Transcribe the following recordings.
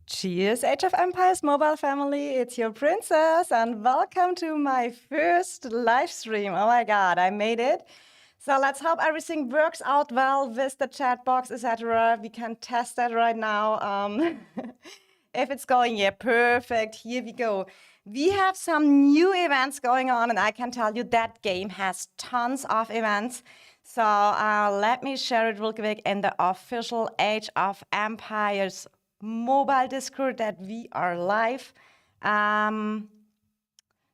Cheers, Age of Empires mobile family. It's your princess, and welcome to my first live stream. Oh my god, I made it. So let's hope everything works out well with the chat box, etc. We can test that right now. If it's going, yeah, perfect. Here we go. We have some new events going on, and I can tell you that game has tons of events. So let me share it real quick in the official Age of Empires mobile Discord that we are live.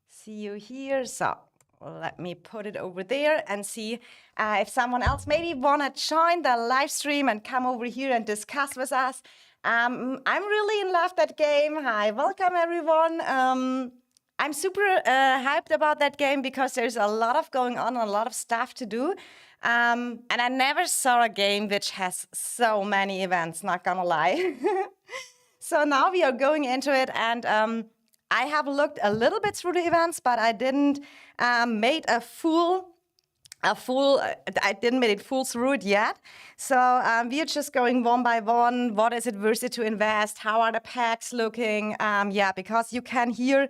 See you here. So let me put it over there and see if someone else maybe want to join the live stream and come over here and discuss with us. I'm really in love that game. Hi, welcome everyone. I'm super hyped about that game because there's a lot of going on, a lot of stuff to do. And I never saw a game which has so many events, not gonna lie. So now we are going into it, and I have looked a little bit through the events, but I didn't make I didn't make it full through it yet. So we are just going one by one. What is it worth it to invest? How are the packs looking? Yeah, because you can hear,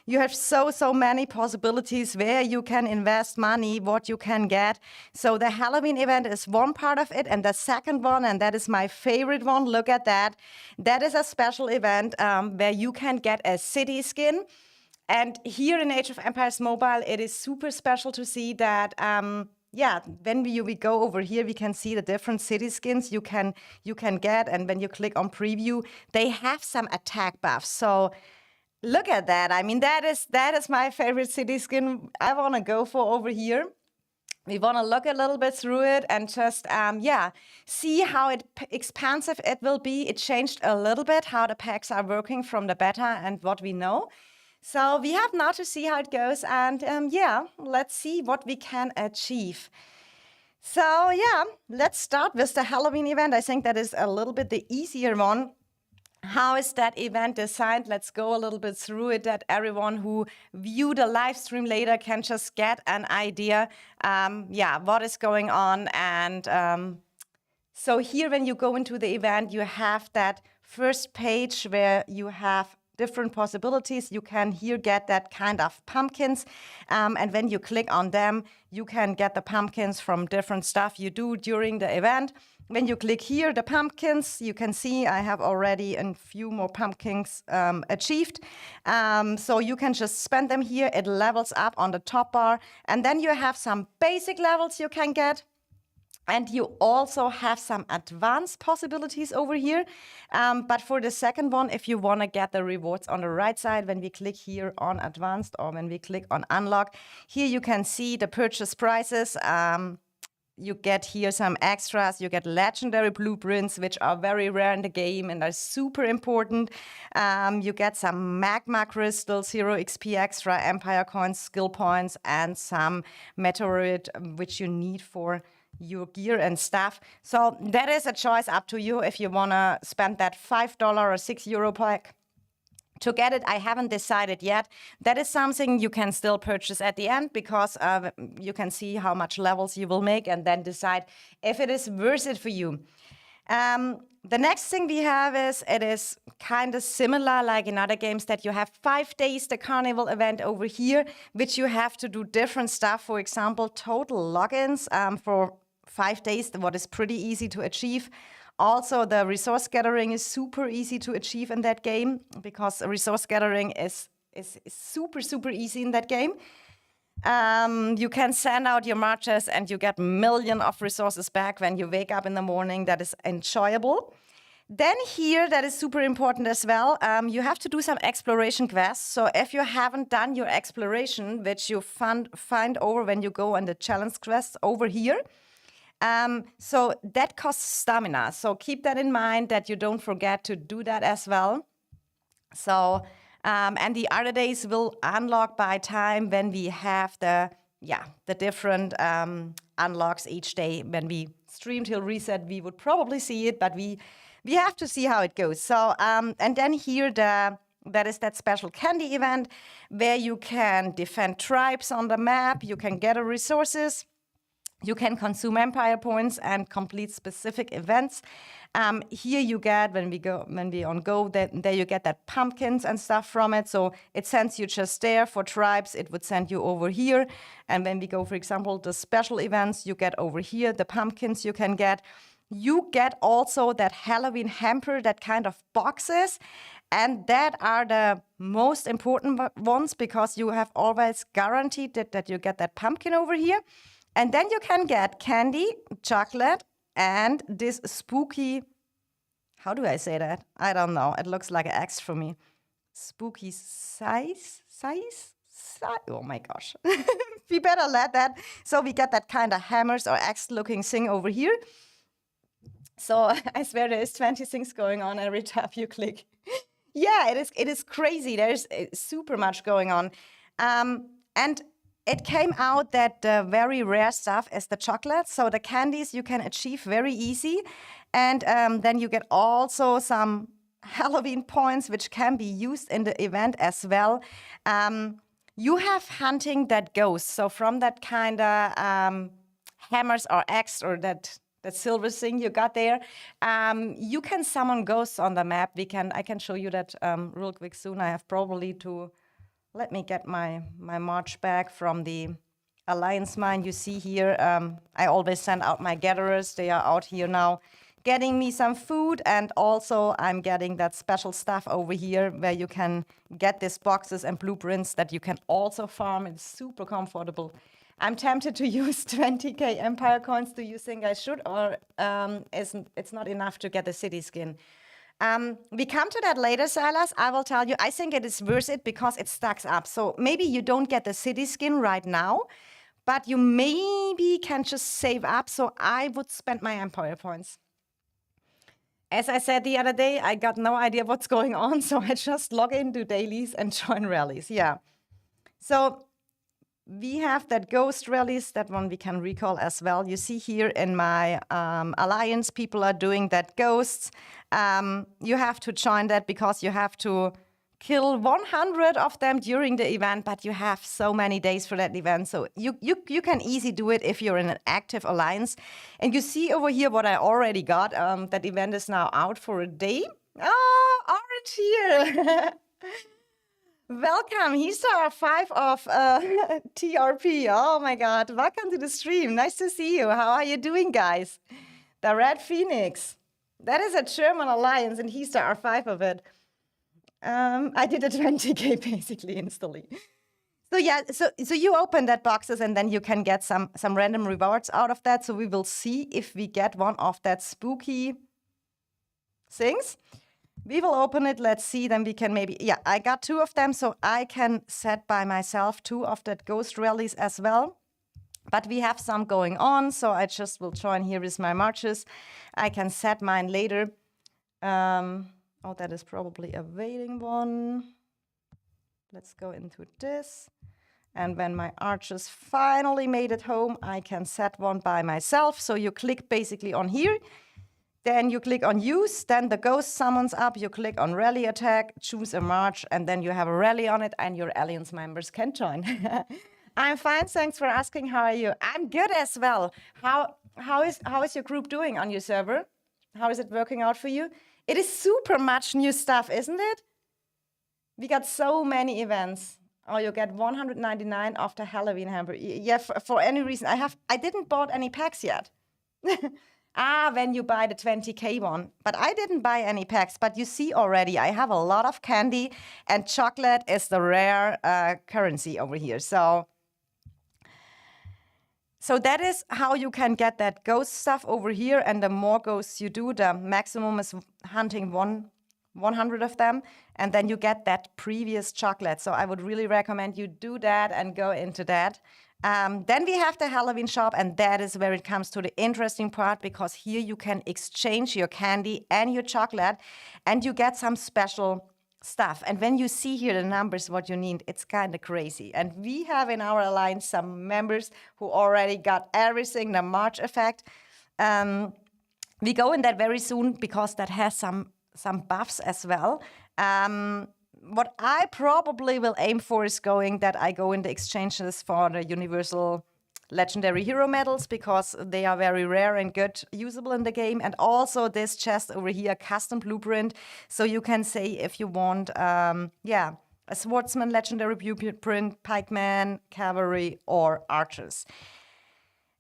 you have so many possibilities where you can invest money, what you can get. So the Halloween event is one part of it, and the second one, and that is my favorite one, look at that. That is a special event where you can get a city skin. And here in Age of Empires Mobile, it is super special to see that, yeah, when we go over here, we can see the different city skins you can get. And when you click on preview, they have some attack buffs. So look at that. I mean, that is my favorite city skin I want to go for over here. We want to look a little bit through it and just, yeah, see how expansive it will be. It changed a little bit how the packs are working from the beta and what we know. So we have now to see how it goes, and yeah, let's see what we can achieve. So yeah, let's start with the Halloween event. I think that is a little bit the easier one. How is that event designed? Let's go a little bit through it, that everyone who view the live stream later can just get an idea, yeah, what is going on. And so here, when you go into the event, you have that first page where you have different possibilities. You can here get that kind of pumpkins. And when you click on them, you can get the pumpkins from different stuff you do during the event. When you click here, the pumpkins, you can see I have already a few more pumpkins achieved. So you can just spend them here. It levels up on the top bar. And then you have some basic levels you can get. And you also have some advanced possibilities over here. But for the second one, if you want to get the rewards on the right side, when we click here on advanced or when we click on unlock, here you can see the purchase prices. You get here some extras. You get legendary blueprints, which are very rare in the game and are super important. You get some magma crystals, 0 XP extra, empire coins, skill points, and some meteorite, which you need for your gear and stuff. So that is a choice up to you if you want to spend that $5 or €6 pack to get it. I haven't decided yet. That is something you can still purchase at the end, because you can see how much levels you will make and then decide if it is worth it for you. The next thing we have is, it is kind of similar like in other games, that you have 5 days, the Carnival event over here, which you have to do different stuff. For example, total logins for 5 days, what is pretty easy to achieve. Also, the resource gathering is super easy to achieve in that game, because resource gathering is super easy in that game. You can send out your marches and you get millions of resources back when you wake up in the morning. That is enjoyable. Then here, that is super important as well, you have to do some exploration quests. So if you haven't done your exploration, which you find over when you go on the challenge quests over here, so that costs stamina. So keep that in mind, that you don't forget to do that as well. So, and the other days will unlock by time when we have the different unlocks each day. When we stream till reset, we would probably see it, but we have to see how it goes. So, and then here that is that special candy event where you can defend tribes on the map. You can gather resources. You can consume empire points and complete specific events. Here you get, when we on Go, there you get that pumpkins and stuff from it. So it sends you just there. For tribes, it would send you over here. And when we go, for example, the special events, you get over here, the pumpkins you can get. You get also that Halloween hamper, that kind of boxes. And that are the most important ones, because you have always guaranteed that you get that pumpkin over here. And then you can get candy, chocolate, and this spooky, how do I say that? I don't know. It looks like an X for me. Spooky size? Oh my gosh. We better let that. So we get that kind of hammers or X-looking thing over here. So I swear there is 20 things going on every time you click. Yeah, it is crazy. There's super much going on. And it came out that the very rare stuff is the chocolate. So the candies you can achieve very easy. And then you get also some Halloween points, which can be used in the event as well. You have hunting that ghosts. So from that kind of hammers or axe or that silver thing you got there, you can summon ghosts on the map. I can show you that real quick soon. I have probably to... Let me get my march back from the Alliance mine. You see here, I always send out my gatherers. They are out here now getting me some food. And also I'm getting that special stuff over here where you can get these boxes and blueprints that you can also farm. It's super comfortable. I'm tempted to use 20k Empire coins. Do you think I should? Or it's not enough to get the city skin? We come to that later, Silas. I will tell you, I think it is worth it because it stacks up. So maybe you don't get the city skin right now, but you maybe can just save up. So I would spend my empire points. As I said the other day, I got no idea what's going on. So I just log into dailies and join rallies. Yeah. So we have that ghost rallies, that one we can recall as well. You see here in my alliance, people are doing that ghosts. You have to join that because you have to kill 100 of them during the event, but you have so many days for that event. So you can easily do it if you're in an active alliance. And you see over here what I already got. That event is now out for a day. Oh, Orange here. Welcome, he's our 5 of TRP. Oh my God, welcome to the stream. Nice to see you. How are you doing, guys? The Red Phoenix. That is a German alliance, and he's the R5 of it. I did a 20k basically instantly. So yeah, so you open that boxes, and then you can get some random rewards out of that. So we will see if we get one of that spooky things. We will open it. Let's see. Then we can maybe... Yeah, I got 2 of them, so I can set by myself 2 of that ghost rallies as well. But we have some going on, so I just will join here with my marches. I can set mine later. Oh, that is probably a waiting one. Let's go into this. And when my archers finally made it home, I can set one by myself. So you click basically on here. Then you click on use, then the ghost summons up, you click on rally attack, choose a march, and then you have a rally on it, and your alliance members can join. I'm fine, thanks for asking. How are you? I'm good as well. How is your group doing on your server? How is it working out for you? It is super much new stuff, isn't it? We got so many events. Oh, you get 199 after Halloween hamper. Yeah, for any reason. I didn't bought any packs yet. When you buy the 20k one. But I didn't buy any packs. But you see already, I have a lot of candy, and chocolate is the rare currency over here. So that is how you can get that ghost stuff over here. And the more ghosts you do, the maximum is hunting 100 of them. And then you get that previous chocolate. So I would really recommend you do that and go into that. Then we have the Halloween shop, and that is where it comes to the interesting part, because here you can exchange your candy and your chocolate, and you get some special stuff. And when you see here the numbers, what you need, it's kind of crazy. And we have in our alliance some members who already got everything, the March effect. We go in that very soon because that has some buffs as well. What I probably will aim for is that I go in the exchanges for the universal legendary hero medals because they are very rare and good, usable in the game. And also this chest over here, custom blueprint. So you can say if you want, yeah, a swordsman legendary blueprint, pikeman, cavalry, or archers.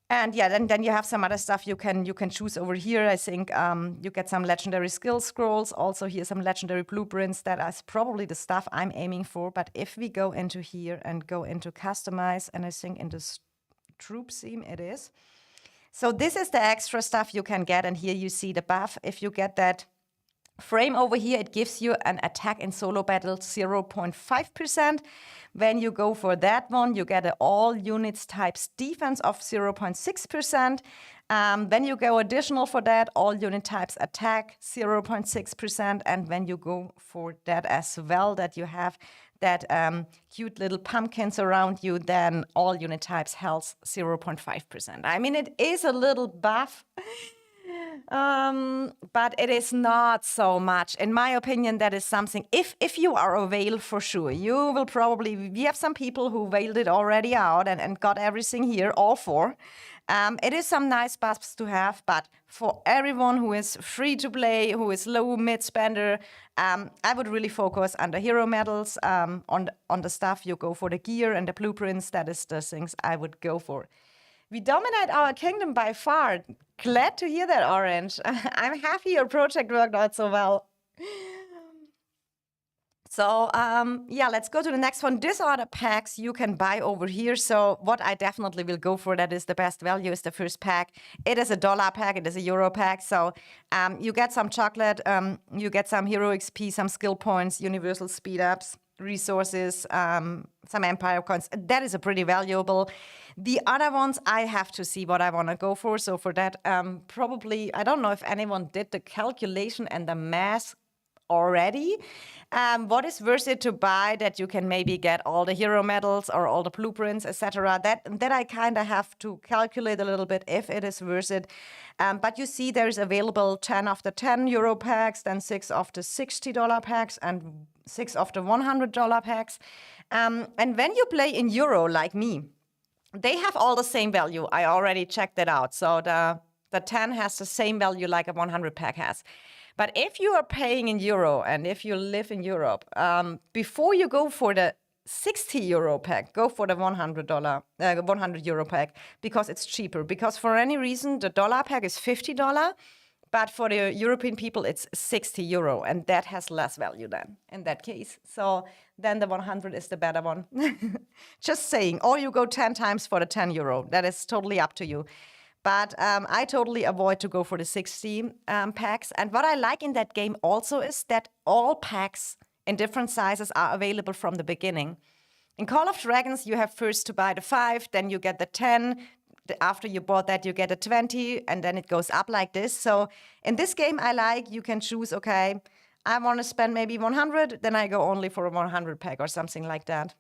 And yeah, then you have some other stuff you can choose over here. I think you get some legendary skill scrolls. Also here some legendary blueprints. That is probably the stuff I'm aiming for. But if we go into here and go into customize, and I think in this troop theme it is. So this is the extra stuff you can get. And here you see the buff. If you get that frame over here, it gives you an attack in solo battle 0.5%. When you go for that one, you get an all units types defense of 0.6%. When you go additional for that, all unit types attack 0.6%. And when you go for that as well, that you have that cute little pumpkins around you, then all unit types health 0.5%. I mean, it is a little buff. But it is not so much. In my opinion, that is something, if you are a whale for sure, you will probably, we have some people who whaled it already out and got everything here, all four. It is some nice buffs to have, but for everyone who is free to play, who is low mid spender, I would really focus on the hero medals, on the stuff. You go for the gear and the blueprints. That is the things I would go for. We dominate our kingdom by far. Glad to hear that, Orange. I'm happy your project worked out so well. So, yeah, let's go to the next one. Disorder packs you can buy over here. So what I definitely will go for, that is the best value, is the first pack. It is a $1 pack. It is a euro pack. So you get some chocolate, you get some hero XP, some skill points, universal speed ups, resources, some empire coins. That is a pretty valuable. The other ones, I have to see what I want to go for. So for that, probably, I don't know if anyone did the calculation and the math already. What is worth it to buy that you can maybe get all the hero medals or all the blueprints, etc. That I kind of have to calculate a little bit if it is worth it. But you see there is available 10 of the 10 euro packs, then 6 of the $60 packs, and 6 of the $100 packs. And when you play in euro like me, they have all the same value. I already checked it out. So the 10 has the same value like a 100 pack has. But if you are paying in euro and if you live in Europe, before you go for the 60 euro pack, go for the $100 euro pack, because it's cheaper. Because for any reason, the dollar pack is $50, but for the European people, it's 60 euro, and that has less value then in that case. So then the 100 is the better one. Just saying. Or you go 10 times for the 10 euro. That is totally up to you. But I totally avoid to go for the 60 packs. And what I like in that game also is that all packs in different sizes are available from the beginning. In Call of Dragons, you have first to buy the 5, then you get the 10. After you bought that, you get a 20, and then it goes up like this. So in this game, I like, you can choose, okay, I want to spend maybe 100, then I go only for a 100 pack or something like that.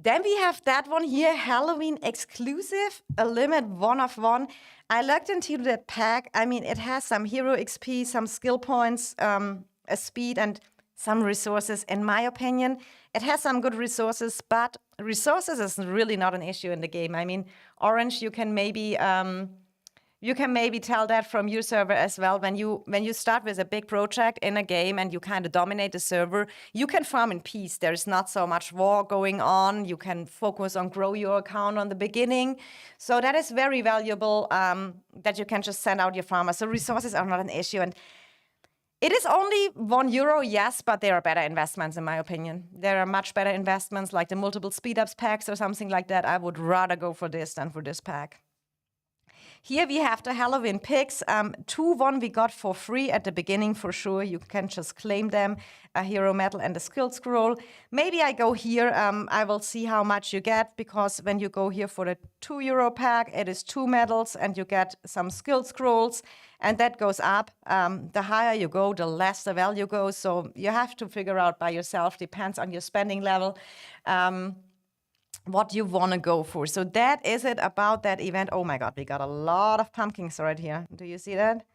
Then we have that one here, Halloween exclusive, a limit 1 of 1. I looked into that pack. I mean, it has some hero XP, some skill points, a speed, and some resources. In my opinion, it has some good resources, but resources is really not an issue in the game. I mean, Orange, you can maybe tell that from your server as well. When you start with a big project in a game and you kind of dominate the server, you can farm in peace. There is not so much war going on. You can focus on grow your account on the beginning. So that is very valuable, that you can just send out your farmers. So resources are not an issue. And it is only €1, yes, but there are better investments in my opinion. There are much better investments like the multiple speed ups packs or something like that. I would rather go for this than for this pack. Here we have the Halloween picks. 2 we got for free at the beginning for sure. You can just claim them, a hero medal and a skill scroll. Maybe I go here. I will see how much you get, because when you go here for the €2 pack, it is 2 medals and you get some skill scrolls, and that goes up. The higher you go, the less the value goes. So you have to figure out by yourself, depends on your spending level. What you want to go for. So that is it about that event. Oh my God, we got a lot of pumpkins right here. Do you see that?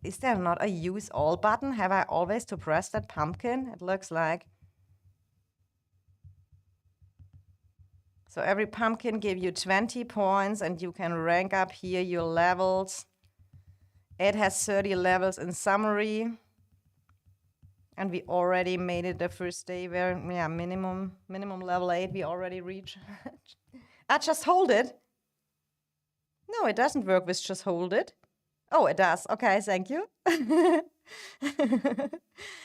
Is there not a use all button? Have I always to press that pumpkin? It looks like. So every pumpkin give you 20 points, and you can rank up here your levels. It has 30 levels in summary. And we already made it the first day where, yeah, minimum level 8 we already reached. Just hold it. No, it doesn't work with just hold it. Oh, it does. Okay, thank you.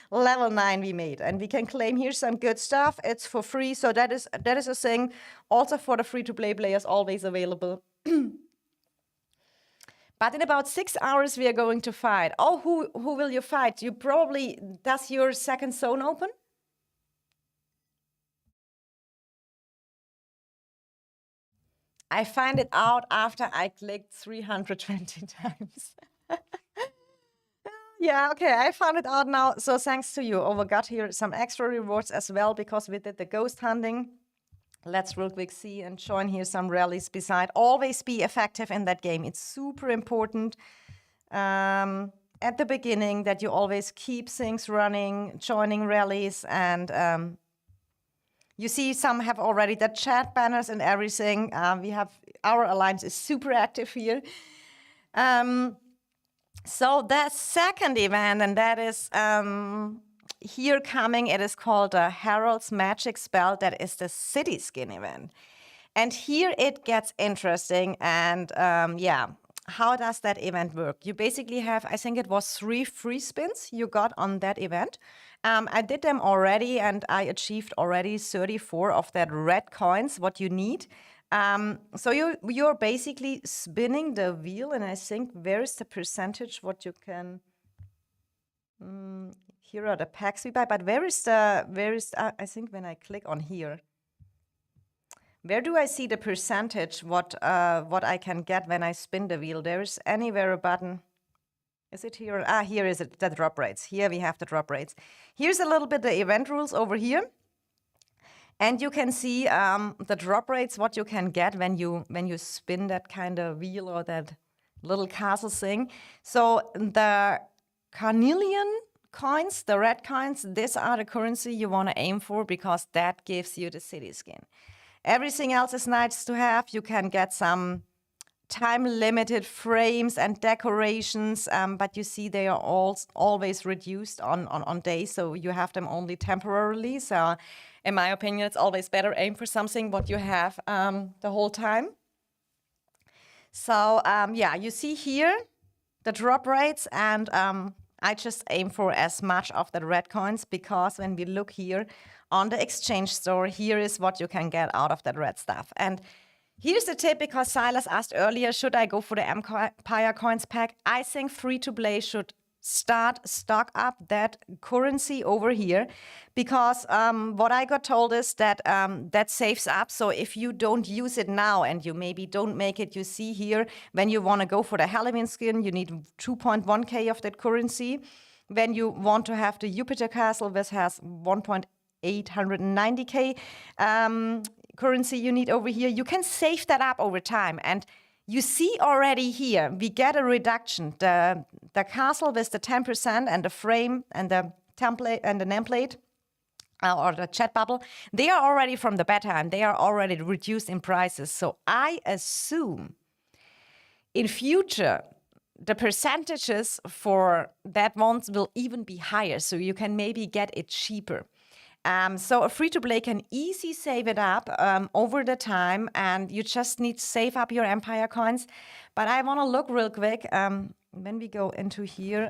Level 9 we made, and we can claim here some good stuff. It's for free, so that is a thing. Also for the free-to-play players, always available. But in about 6 hours, we are going to fight. Oh, who will you fight? You probably, does your second zone open? I find it out after I clicked 320 times. Yeah, okay, I found it out now. So thanks to you. Oh, we got here some extra rewards as well because we did the ghost hunting. Let's real quick see and join here some rallies beside. Always be effective in that game. It's super important at the beginning that you always keep things running, joining rallies. And you see some have already the chat banners and everything. We have, our alliance is super active here. So the second event, and that is here coming, it is called Harald's Magic Spell. That is the City Skin event. And here it gets interesting. And yeah, how does that event work? You basically have, I think it was 3 free spins you got on that event. I did them already, and I achieved already 34 of that red coins, what you need. So you're basically spinning the wheel, and I think where is the percentage what you can... here are the packs we buy, but where is I think when I click on here, where do I see the percentage what I can get when I spin the wheel? There's anywhere a button. Is it here? Here is it, the drop rates. Here we have the drop rates. Here's a little bit the event rules over here. And you can see the drop rates, what you can get when you spin that kind of wheel or that little castle thing. So the Carnelian coins, the red coins, these are the currency you want to aim for because that gives you the city skin. Everything else is nice to have. You can get some time-limited frames and decorations, but you see they are always reduced on days, so you have them only temporarily. So in my opinion, it's always better aim for something what you have the whole time. So yeah, you see here the drop rates, and I just aim for as much of the red coins because when we look here on the exchange store, here is what you can get out of that red stuff. And here's the tip, because Silas asked earlier, should I go for the Empire Coins pack? I think free-to-play should stock up that currency over here, because what I got told is that that saves up. So if you don't use it now and you maybe don't make it, you see here, when you want to go for the Halloween skin, you need 2.1k of that currency. When you want to have the Jupiter Castle, which has 1.890k currency you need over here, you can save that up over time. And you see already here, we get a reduction. The castle with the 10% and the frame and the template and the nameplate or the chat bubble, they are already from the beta and they are already reduced in prices. So I assume in future, the percentages for that ones will even be higher. So you can maybe get it cheaper. So a free-to-play can easily save it up over the time, and you just need to save up your Empire coins. But I want to look real quick. When we go into here,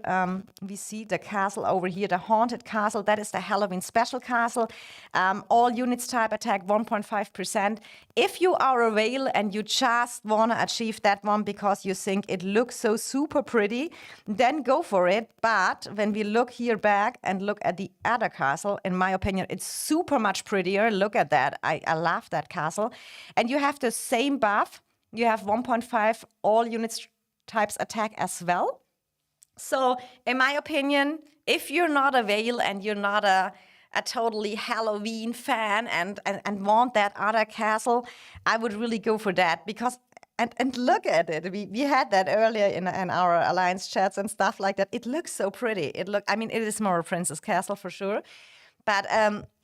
we see the castle over here, the Haunted Castle. That is the Halloween special castle. All units type attack 1.5%. If you are a whale and you just want to achieve that one because you think it looks so super pretty, then go for it. But when we look here back and look at the other castle, in my opinion, it's super much prettier. Look at that. I love that castle. And you have the same buff. You have 1.5 all units types attack as well. So in my opinion, if you're not a whale and you're not a totally Halloween fan and want that other castle, I would really go for that, because and look at it. We had that earlier in our alliance chats and stuff like that. It looks so pretty. I mean, it is more a princess castle for sure. But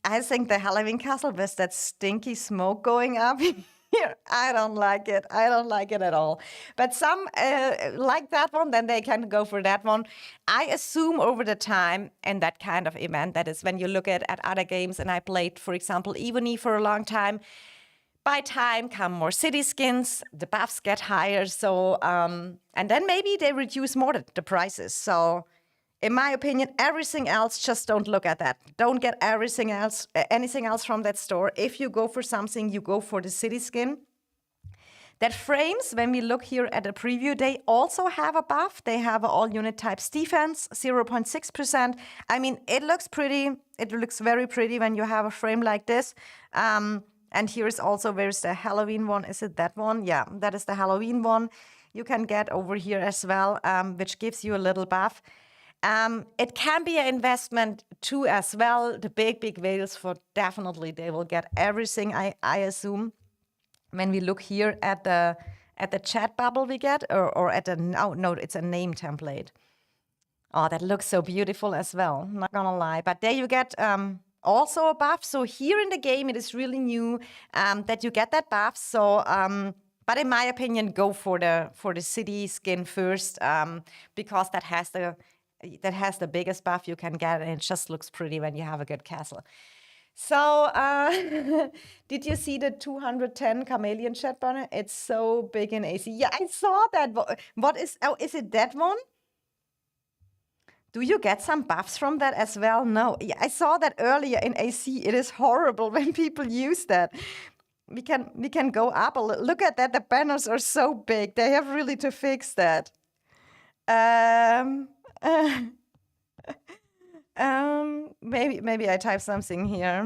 I think the Halloween castle with that stinky smoke going up here, I don't like it. I don't like it at all. But some like that one, then they can go for that one. I assume over the time in that kind of event, that is when you look at other games, and I played, for example, Evony for a long time, by time come more city skins, the buffs get higher, so, and then maybe they reduce more the prices. So, in my opinion, everything else, just don't look at that. Don't get everything else, anything else from that store. If you go for something, you go for the city skin. That frames, when we look here at the preview, they also have a buff. They have all unit types defense, 0.6%. I mean, it looks pretty. It looks very pretty when you have a frame like this. And here's also, where's the Halloween one? Is it that one? Yeah, that is the Halloween one. You can get over here as well, which gives you a little buff. It can be an investment too as well. The big whales, for definitely they will get everything, I assume. When we look here at the chat bubble we get, or at the, no, it's a name template. Oh, that looks so beautiful as well, not gonna lie. But there you get also a buff. So here in the game, it is really new that you get that buff. So, but in my opinion, go for the city skin first, because that has the biggest buff you can get, and it just looks pretty when you have a good castle. So, did you see the 210 chameleon chat banner? It's so big in AC. Yeah, I saw that. What is? Oh, is it that one? Do you get some buffs from that as well? No. Yeah, I saw that earlier in AC. It is horrible when people use that. We can go up a little. Look at that. The banners are so big. They have really to fix that. Maybe I type something here.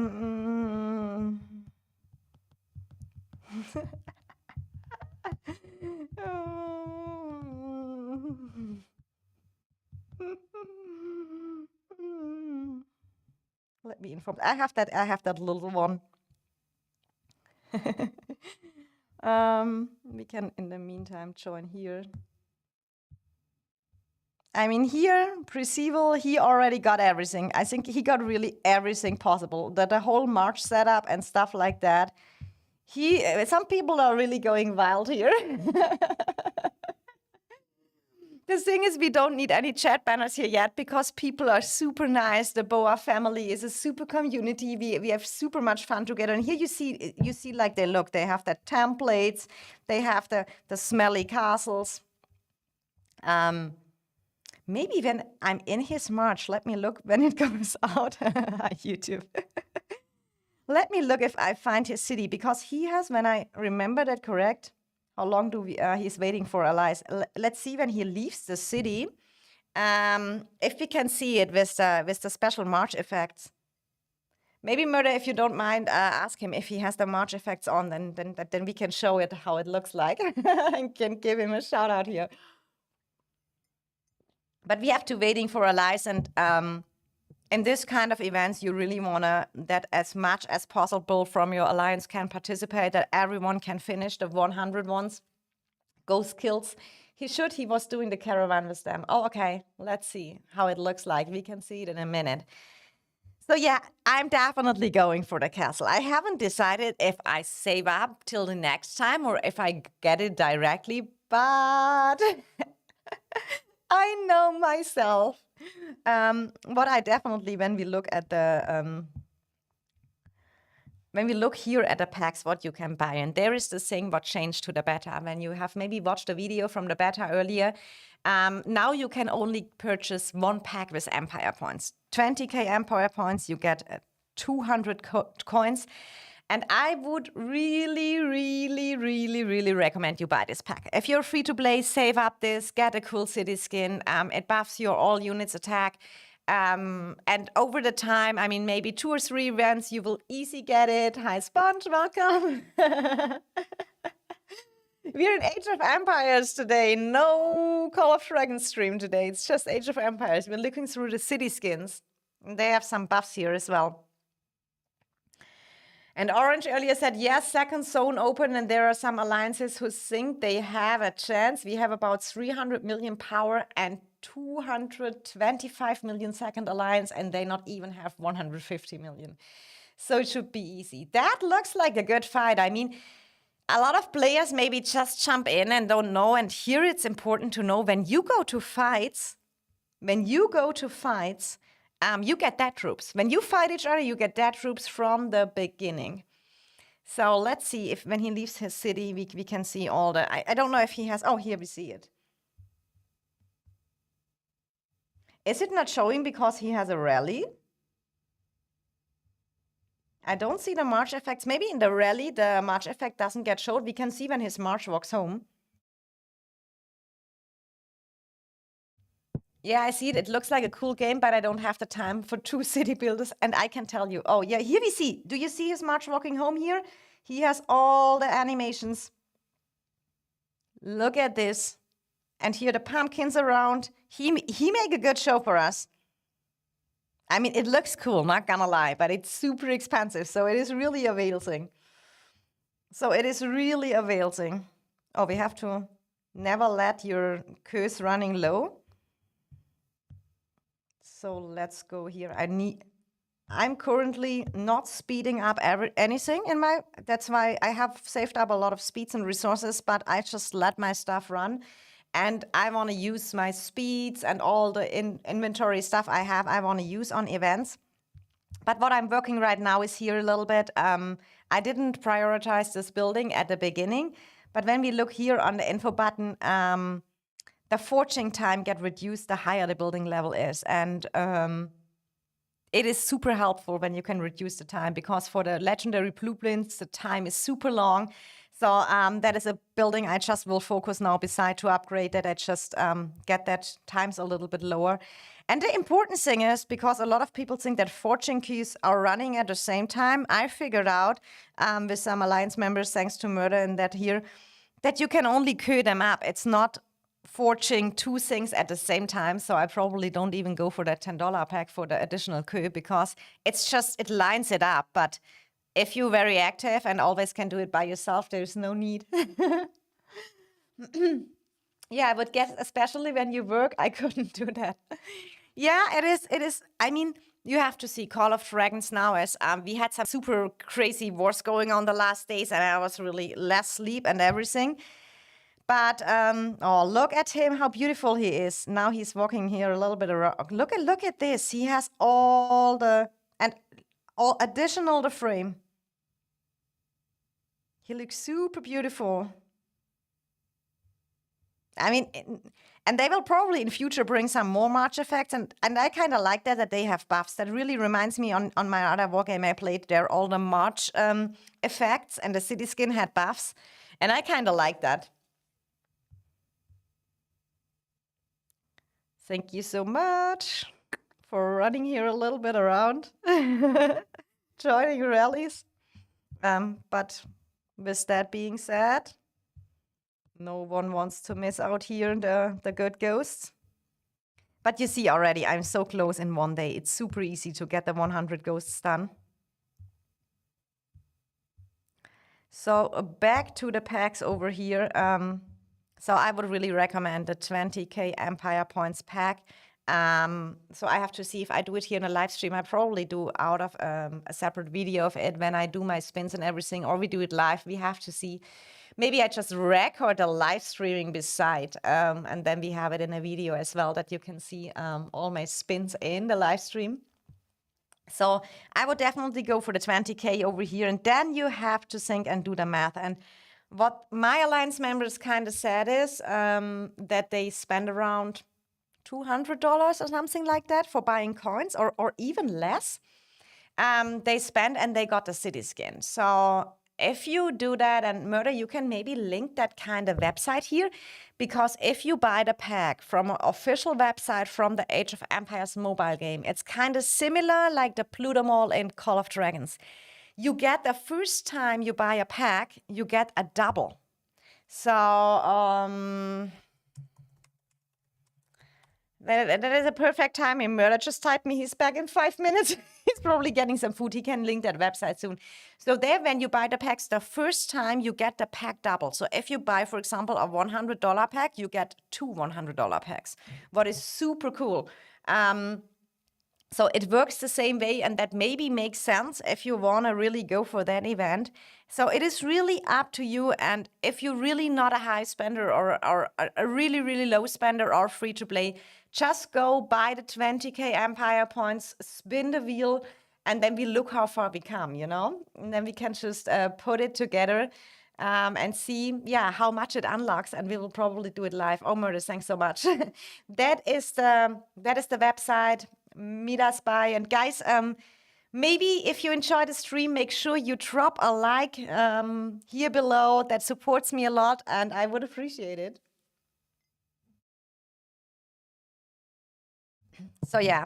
Let me inform. I have that little one. We can, in the meantime, join here. I mean, here, Percival, he already got everything. I think he got really everything possible. The whole March setup and stuff like that. Some people are really going wild here. The thing is, we don't need any chat banners here yet, because people are super nice. The Boa family is a super community. We have super much fun together. And here you see like they look. They have the templates. They have the smelly castles. Maybe when I'm in his March, let me look when it goes out. YouTube. Let me look if I find his city, because he has, when I remember that correct, how long do we, he's waiting for allies. Let's see when he leaves the city. If we can see it with the special March effects. Maybe Murder, if you don't mind, ask him if he has the March effects on, then we can show it how it looks like. And can give him a shout out here. But we have to waiting for allies, and in this kind of events, you really want to that as much as possible from your alliance can participate, that everyone can finish the 100 ones. Ghost kills. He was doing the caravan with them. Oh, okay. Let's see how it looks like. We can see it in a minute. So yeah, I'm definitely going for the castle. I haven't decided if I save up till the next time or if I get it directly, but I know myself. What I definitely, when we look at the, when we look here at the packs, what you can buy, and there is the thing what changed to the beta. When you have maybe watched the video from the beta earlier, now you can only purchase one pack with Empire points. 20k Empire points, you get 200 coins. And I would really, really, really, really recommend you buy this pack. If you're free to play, save up this, get a cool city skin. It buffs your all units attack. And over the time, I mean, maybe 2 or 3 events, you will easy get it. Hi, Sponge, welcome. We're in Age of Empires today. No Call of Dragons stream today. It's just Age of Empires. We're looking through the city skins. They have some buffs here as well. And Orange earlier said, yes, second zone open, and there are some alliances who think they have a chance. We have about 300 million power and 225 million second alliance, and they not even have 150 million. So it should be easy. That looks like a good fight. I mean, a lot of players maybe just jump in and don't know. And here it's important to know when you go to fights, you get dead troops. When you fight each other, you get dead troops from the beginning. So let's see if when he leaves his city, we can see all the... I don't know if he has... Oh, here we see it. Is it not showing because he has a rally? I don't see the march effects. Maybe in the rally, the march effect doesn't get showed. We can see when his march walks home. Yeah, I see it. It looks like a cool game, but I don't have the time for 2 city builders. And I can tell you, oh yeah, here we see. Do you see his march walking home here? He has all the animations. Look at this. And here the pumpkins around. He make a good show for us. I mean, it looks cool, not gonna lie, but it's super expensive. So it is really available. Oh, we have to never let your curse running low. So let's go here. I'm currently not speeding up anything in my... That's why I have saved up a lot of speeds and resources, but I just let my stuff run. And I want to use my speeds and all the inventory stuff I have, I want to use on events. But what I'm working right now is here a little bit. I didn't prioritize this building at the beginning, but when we look here on the info button, the forging time get reduced the higher the building level is. And it is super helpful when you can reduce the time, because for the legendary blueprints, the time is super long. So that is a building I just will focus now beside to upgrade that. I just get that times a little bit lower. And the important thing is, because a lot of people think that forging queues are running at the same time, I figured out with some alliance members, thanks to Murder and that here, that you can only queue them up. It's not forging 2 things at the same time. So I probably don't even go for that $10 pack for the additional queue, because it's just, it lines it up. But if you're very active and always can do it by yourself, there's no need. Yeah, I would guess, especially when you work, I couldn't do that. Yeah, it is. I mean, you have to see Call of Dragons now as we had some super crazy wars going on the last days, and I was really less sleep and everything. But, oh, look at him, how beautiful he is. Now he's walking here a little bit around. Look at this. He has all the, and all additional the frame. He looks super beautiful. I mean, and they will probably in future bring some more march effects. And I kind of like that they have buffs. That really reminds me on my other wargame I played there, all the march effects, and the city skin had buffs. And I kind of like that. Thank you so much for running here a little bit around, joining rallies. But with that being said, no one wants to miss out here the good ghosts. But you see already, I'm so close in one day. It's super easy to get the 100 ghosts done. So back to the packs over here. So I would really recommend the 20k Empire Points pack. So I have to see if I do it here in a live stream. I probably do out of a separate video of it when I do my spins and everything, or we do it live. We have to see. Maybe I just record the live streaming beside, and then we have it in a video as well that you can see all my spins in the live stream. So I would definitely go for the 20k over here, and then you have to think and do the math. And what my alliance members kind of said is that they spend around $200 or something like that for buying coins, or even less. They spend and they got the city skin. So if you do that, and Murder, you can maybe link that kind of website here, because if you buy the pack from an official website from the Age of Empires mobile game, it's kind of similar like the Pluto Mall in Call of Dragons. You get the first time you buy a pack, you get a double. So that is a perfect timing. Murder just typed me he's back in 5 minutes. He's probably getting some food. He can link that website soon. So there, when you buy the packs, the first time you get the pack double. So if you buy, for example, a $100 pack, you get 2 $100 packs. What is super cool. So it works the same way, and that maybe makes sense if you want to really go for that event. So it is really up to you. And if you're really not a high spender or a really, really low spender or free to play, just go buy the 20K Empire points, spin the wheel, and then we look how far we come, you know? And then we can just put it together and see, yeah, how much it unlocks. And we will probably do it live. Oh, Murders, thanks so much. That is the website. Meet us by. And guys, maybe if you enjoy the stream, make sure you drop a like here below. That supports me a lot, and I would appreciate it. So yeah,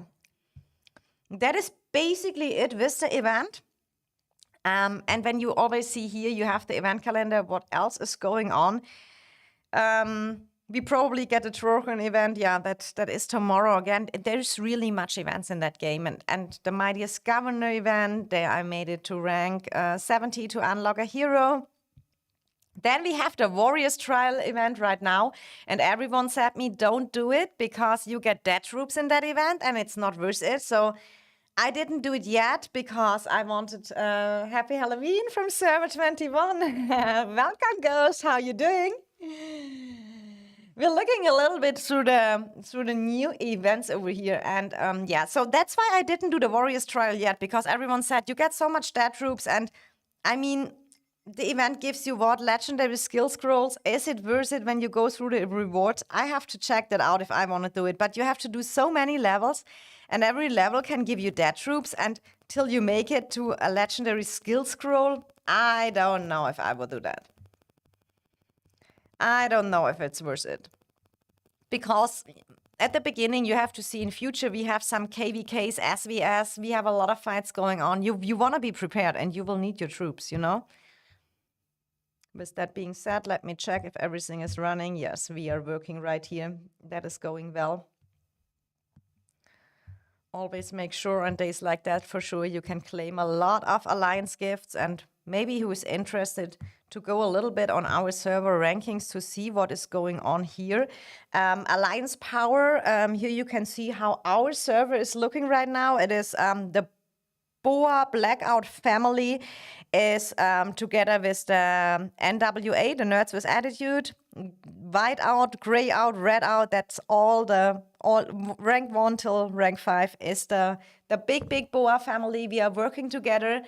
that is basically it with the event. And when you always see here, you have the event calendar, what else is going on. We probably get a Trojan event. Yeah, that is tomorrow again. There's really much events in that game. And the Mightiest Governor event, there I made it to rank 70 to unlock a hero. Then we have the Warriors Trial event right now. And everyone said me, don't do it because you get dead troops in that event and it's not worth it. So I didn't do it yet because I wanted Happy Halloween from Server 21. Welcome, Ghost. How you doing? We're looking a little bit through the new events over here. And yeah, so that's why I didn't do the Warriors Trial yet, because everyone said you get so much dead troops. And I mean, the event gives you what? Legendary skill scrolls. Is it worth it when you go through the rewards? I have to check that out if I want to do it. But you have to do so many levels, and every level can give you dead troops. And till you make it to a legendary skill scroll, I don't know if I will do that. I don't know if it's worth it. Because at the beginning, you have to see in future, we have some KVKs, SVS, we have a lot of fights going on. You want to be prepared, and you will need your troops, you know? With that being said, let me check if everything is running. Yes, we are working right here. That is going well. Always make sure on days like that, for sure, you can claim a lot of alliance gifts. And maybe who is interested to go a little bit on our server rankings to see what is going on here. Alliance power, here you can see how our server is looking right now. It is the Boa Blackout family is together with the NWA, the Nerds with Attitude, white out, gray out, red out. That's all rank 1 till rank 5 is the big Boa family. We are working together.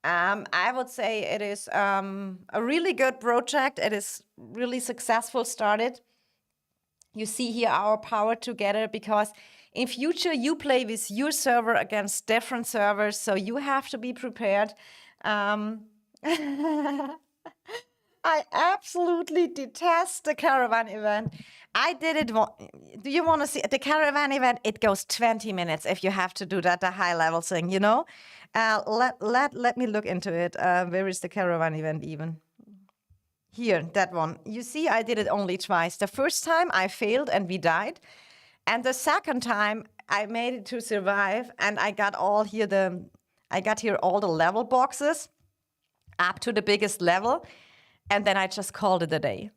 I would say it is a really good project. It is really successful started. You see here our power together, because in future you play with your server against different servers, so you have to be prepared. I absolutely detest the caravan event. I did it. Do you want to see the caravan event? It goes 20 minutes if you have to do that, the high level thing, you know? Let me look into it. Where is the caravan event even? Here, that one. You see, I did it only twice. The first time I failed and we died. And the second time I made it to survive, and I got here all the level boxes up to the biggest level. And then I just called it a day.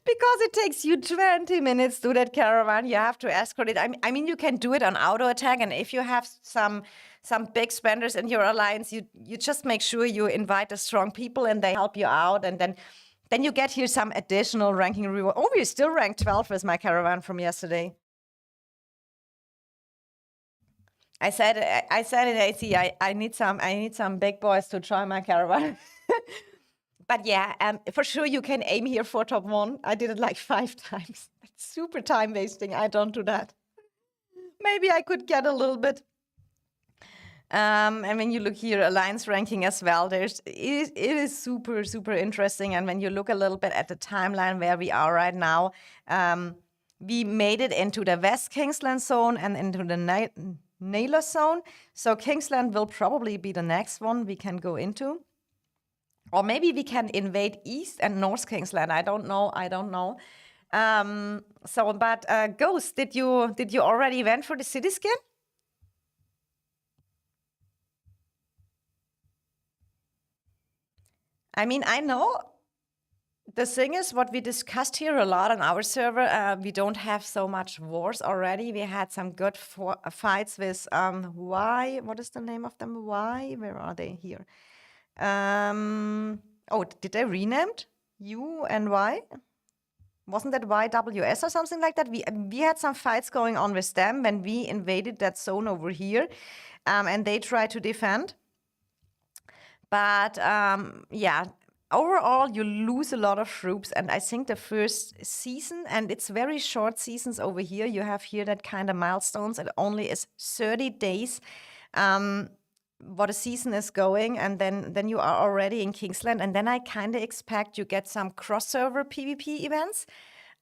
Because it takes you 20 minutes to that caravan. You have to escort it. I mean, you can do it on auto attack. And if you have some big spenders in your alliance, you just make sure you invite the strong people and they help you out. And then you get here some additional ranking reward. Oh, we're still ranked 12 with my caravan from yesterday. I said in AC, I need some big boys to try my caravan. But yeah, for sure you can aim here for top 1. I did it like 5 times. It's super time wasting. I don't do that. Maybe I could get a little bit. And when you look here, alliance ranking as well, it is super, super interesting. And when you look a little bit at the timeline where we are right now, we made it into the West Kingsland zone and into the Naylor zone. So Kingsland will probably be the next one we can go into. Or maybe we can invade East and North Kingsland. I don't know. But Ghost, did you already went for the city skin? I mean, I know The thing is, what we discussed here a lot on our server, we don't have so much wars already. We had some good fights with Y. What is the name of them? Y? Where are they here? Oh, did they renamed U and Y? Wasn't that YWS or something like that? We had some fights going on with them when we invaded that zone over here, and they tried to defend. But yeah, overall, you lose a lot of troops. And I think the first season, and it's very short seasons over here, you have here that kind of milestones. It only is 30 days what a season is going. And then you are already in Kingsland. And then I kind of expect you get some cross-server PvP events.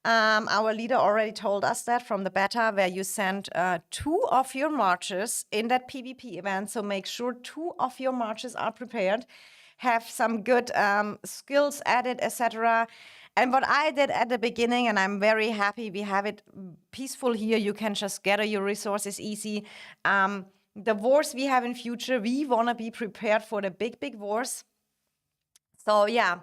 Our leader already told us that from the beta, where you send 2 of your marches in that PvP event. So make sure 2 of your marches are prepared, have some good skills added, etc. And what I did at the beginning, and I'm very happy we have it peaceful here. You can just gather your resources easy. The wars we have in future, we want to be prepared for the big wars. So yeah.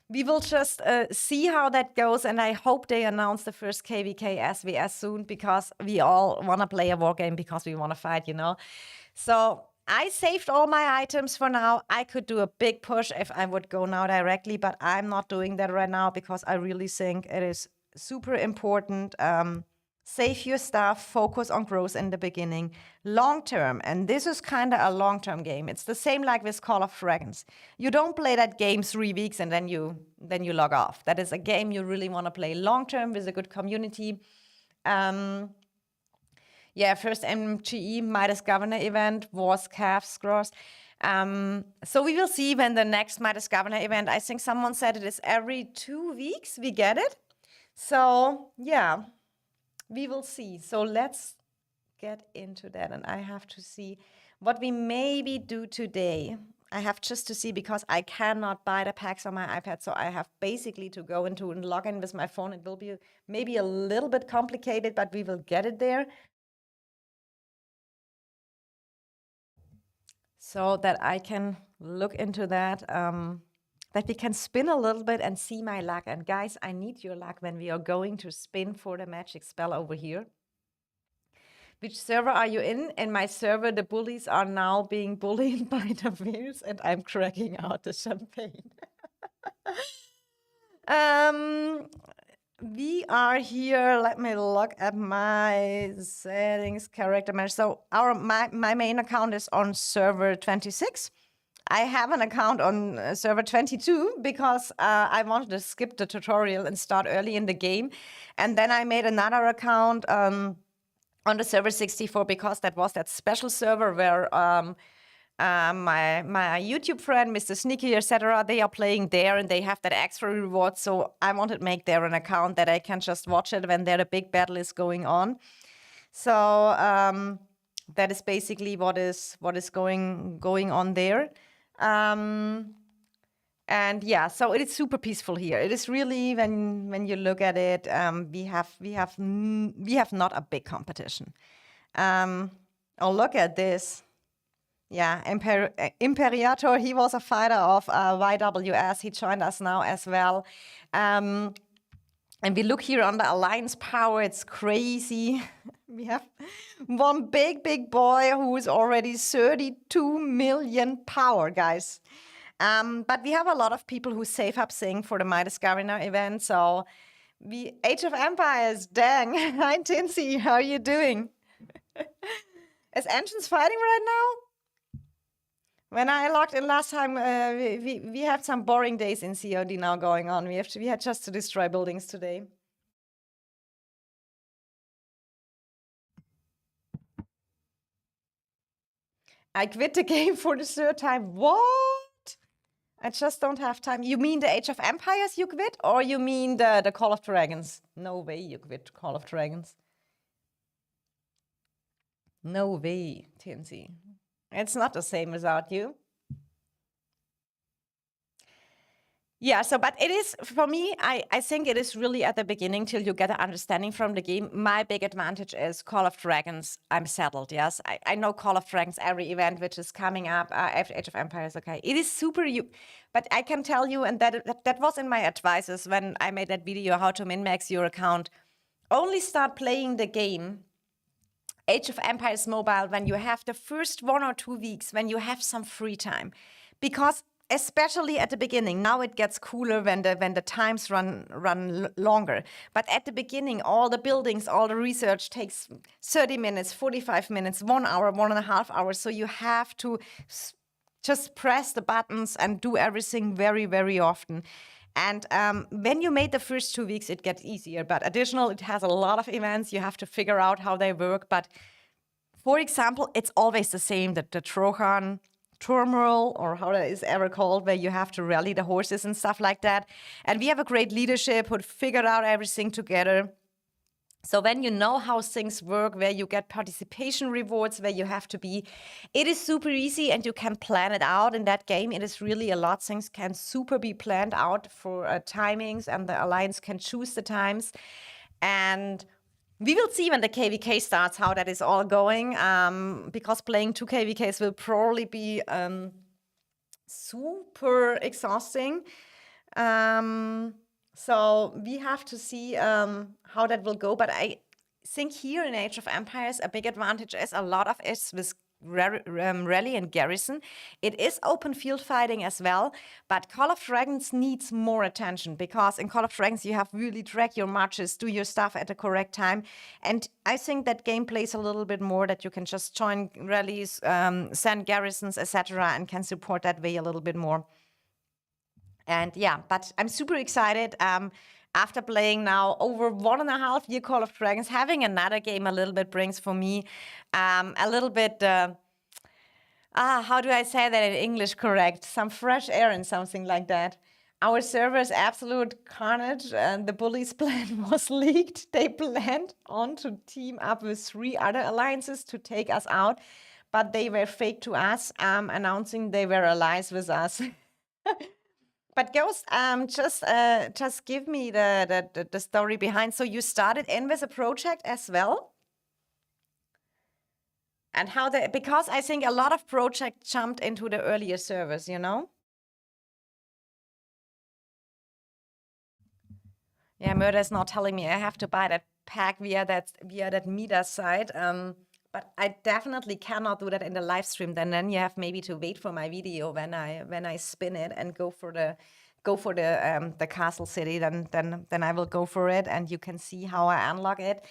We will just see how that goes, and I hope they announce the first KVK SVS soon, because we all want to play a war game because we want to fight, you know. So I saved all my items for now. I could do a big push if I would go now directly, but I'm not doing that right now because I really think it is super important. Save your stuff, focus on growth in the beginning, long term. And this is kind of a long-term game. It's the same like with Call of Dragons. You don't play that game 3 weeks and then you log off. That is a game you really want to play long-term with a good community. Yeah, first MGE Midas Governor event was Calf Scrolls. So we will see when the next Midas Governor event, I think someone said it is every 2 weeks we get it. So yeah. We will see. So let's get into that. And I have to see what we maybe do today. I have just to see, because I cannot buy the packs on my iPad. So I have basically to go into and log in with my phone. It will be maybe a little bit complicated, but we will get it there. So that I can look into that. That we can spin a little bit and see my luck. And guys, I need your luck when we are going to spin for the magic spell over here. Which server are you in? In my server, the bullies are now being bullied by the whales, and I'm cracking out the champagne. We are here. Let me look at my settings, character manager. So my main account is on server 26. I have an account on server 22 because I wanted to skip the tutorial and start early in the game. And then I made another account on the server 64 because that was that special server where my YouTube friend, Mr. Sneaky, etc., they are playing there and they have that extra reward. So I wanted to make there an account that I can just watch it when there a big battle is going on. So that is basically what is going on there. And yeah, so it is super peaceful here. It is really, when you look at it, we have not a big competition. Oh, look at this. Yeah, Imperator, he was a fighter of YWS. He joined us now as well. And we look here on the alliance power. It's crazy. We have one big boy who is already 32 million power, guys. But we have a lot of people who save up Sing for the Midas Governor event. So Age of Empires, dang. Hi, Tinsy, how are you doing? Is Engines fighting right now? When I logged in last time, we had some boring days in COD now going on. We had just to destroy buildings today. I quit the game for the 3rd time. What? I just don't have time. You mean the Age of Empires you quit? Or you mean the Call of Dragons? No way you quit Call of Dragons. No way, Tinsy. It's not the same without you. Yeah, so but it is, for me, I think it is really at the beginning till you get an understanding from the game. My big advantage is Call of Dragons. I'm settled, yes. I know Call of Dragons, every event which is coming up after Age of Empires, okay. It is super, but I can tell you, and that was in my advices when I made that video, how to min-max your account. Only start playing the game Age of Empires Mobile when you have the first 1 or 2 weeks, when you have some free time. Because especially at the beginning, now it gets cooler when the times run longer. But at the beginning, all the buildings, all the research takes 30 minutes, 45 minutes, 1 hour, 1.5 hours. So you have to just press the buttons and do everything very, very often. And when you made the first 2 weeks, it gets easier. But additional, it has a lot of events. You have to figure out how they work. But for example, it's always the same, the Trojan turmoil, or how that is ever called, where you have to rally the horses and stuff like that. And we have a great leadership who figured out everything together. So when you know how things work, where you get participation rewards, where you have to be, it is super easy and you can plan it out in that game. It is really a lot. Things can super be planned out for timings, and the alliance can choose the times. And we will see when the KVK starts how that is all going, because playing 2 KVKs will probably be super exhausting. So we have to see how that will go. But I think here in Age of Empires, a big advantage is a lot of it with rally and garrison. It is open field fighting as well, but Call of Dragons needs more attention, because in Call of Dragons you have really track your marches, do your stuff at the correct time. And I think that game plays a little bit more, that you can just join rallies, send garrisons, etc., and can support that way a little bit more. And yeah, but I'm super excited. After playing now over 1.5 years Call of Dragons, having another game a little bit brings for me a little bit, how do I say that in English correct? Some fresh air and something like that. Our server's absolute carnage, and the bullies' plan was leaked. They planned on to team up with 3 other alliances to take us out, but they were fake to us, announcing they were allies with us. But Ghost, just give me the story behind. So you started in with a project as well, and how because I think a lot of projects jumped into the earlier servers, you know. Yeah, Murder is not telling me I have to buy that pack via that Mida site. But I definitely cannot do that in the live stream. Then you have maybe to wait for my video when I spin it and go for the castle city. Then I will go for it, and you can see how I unlock it.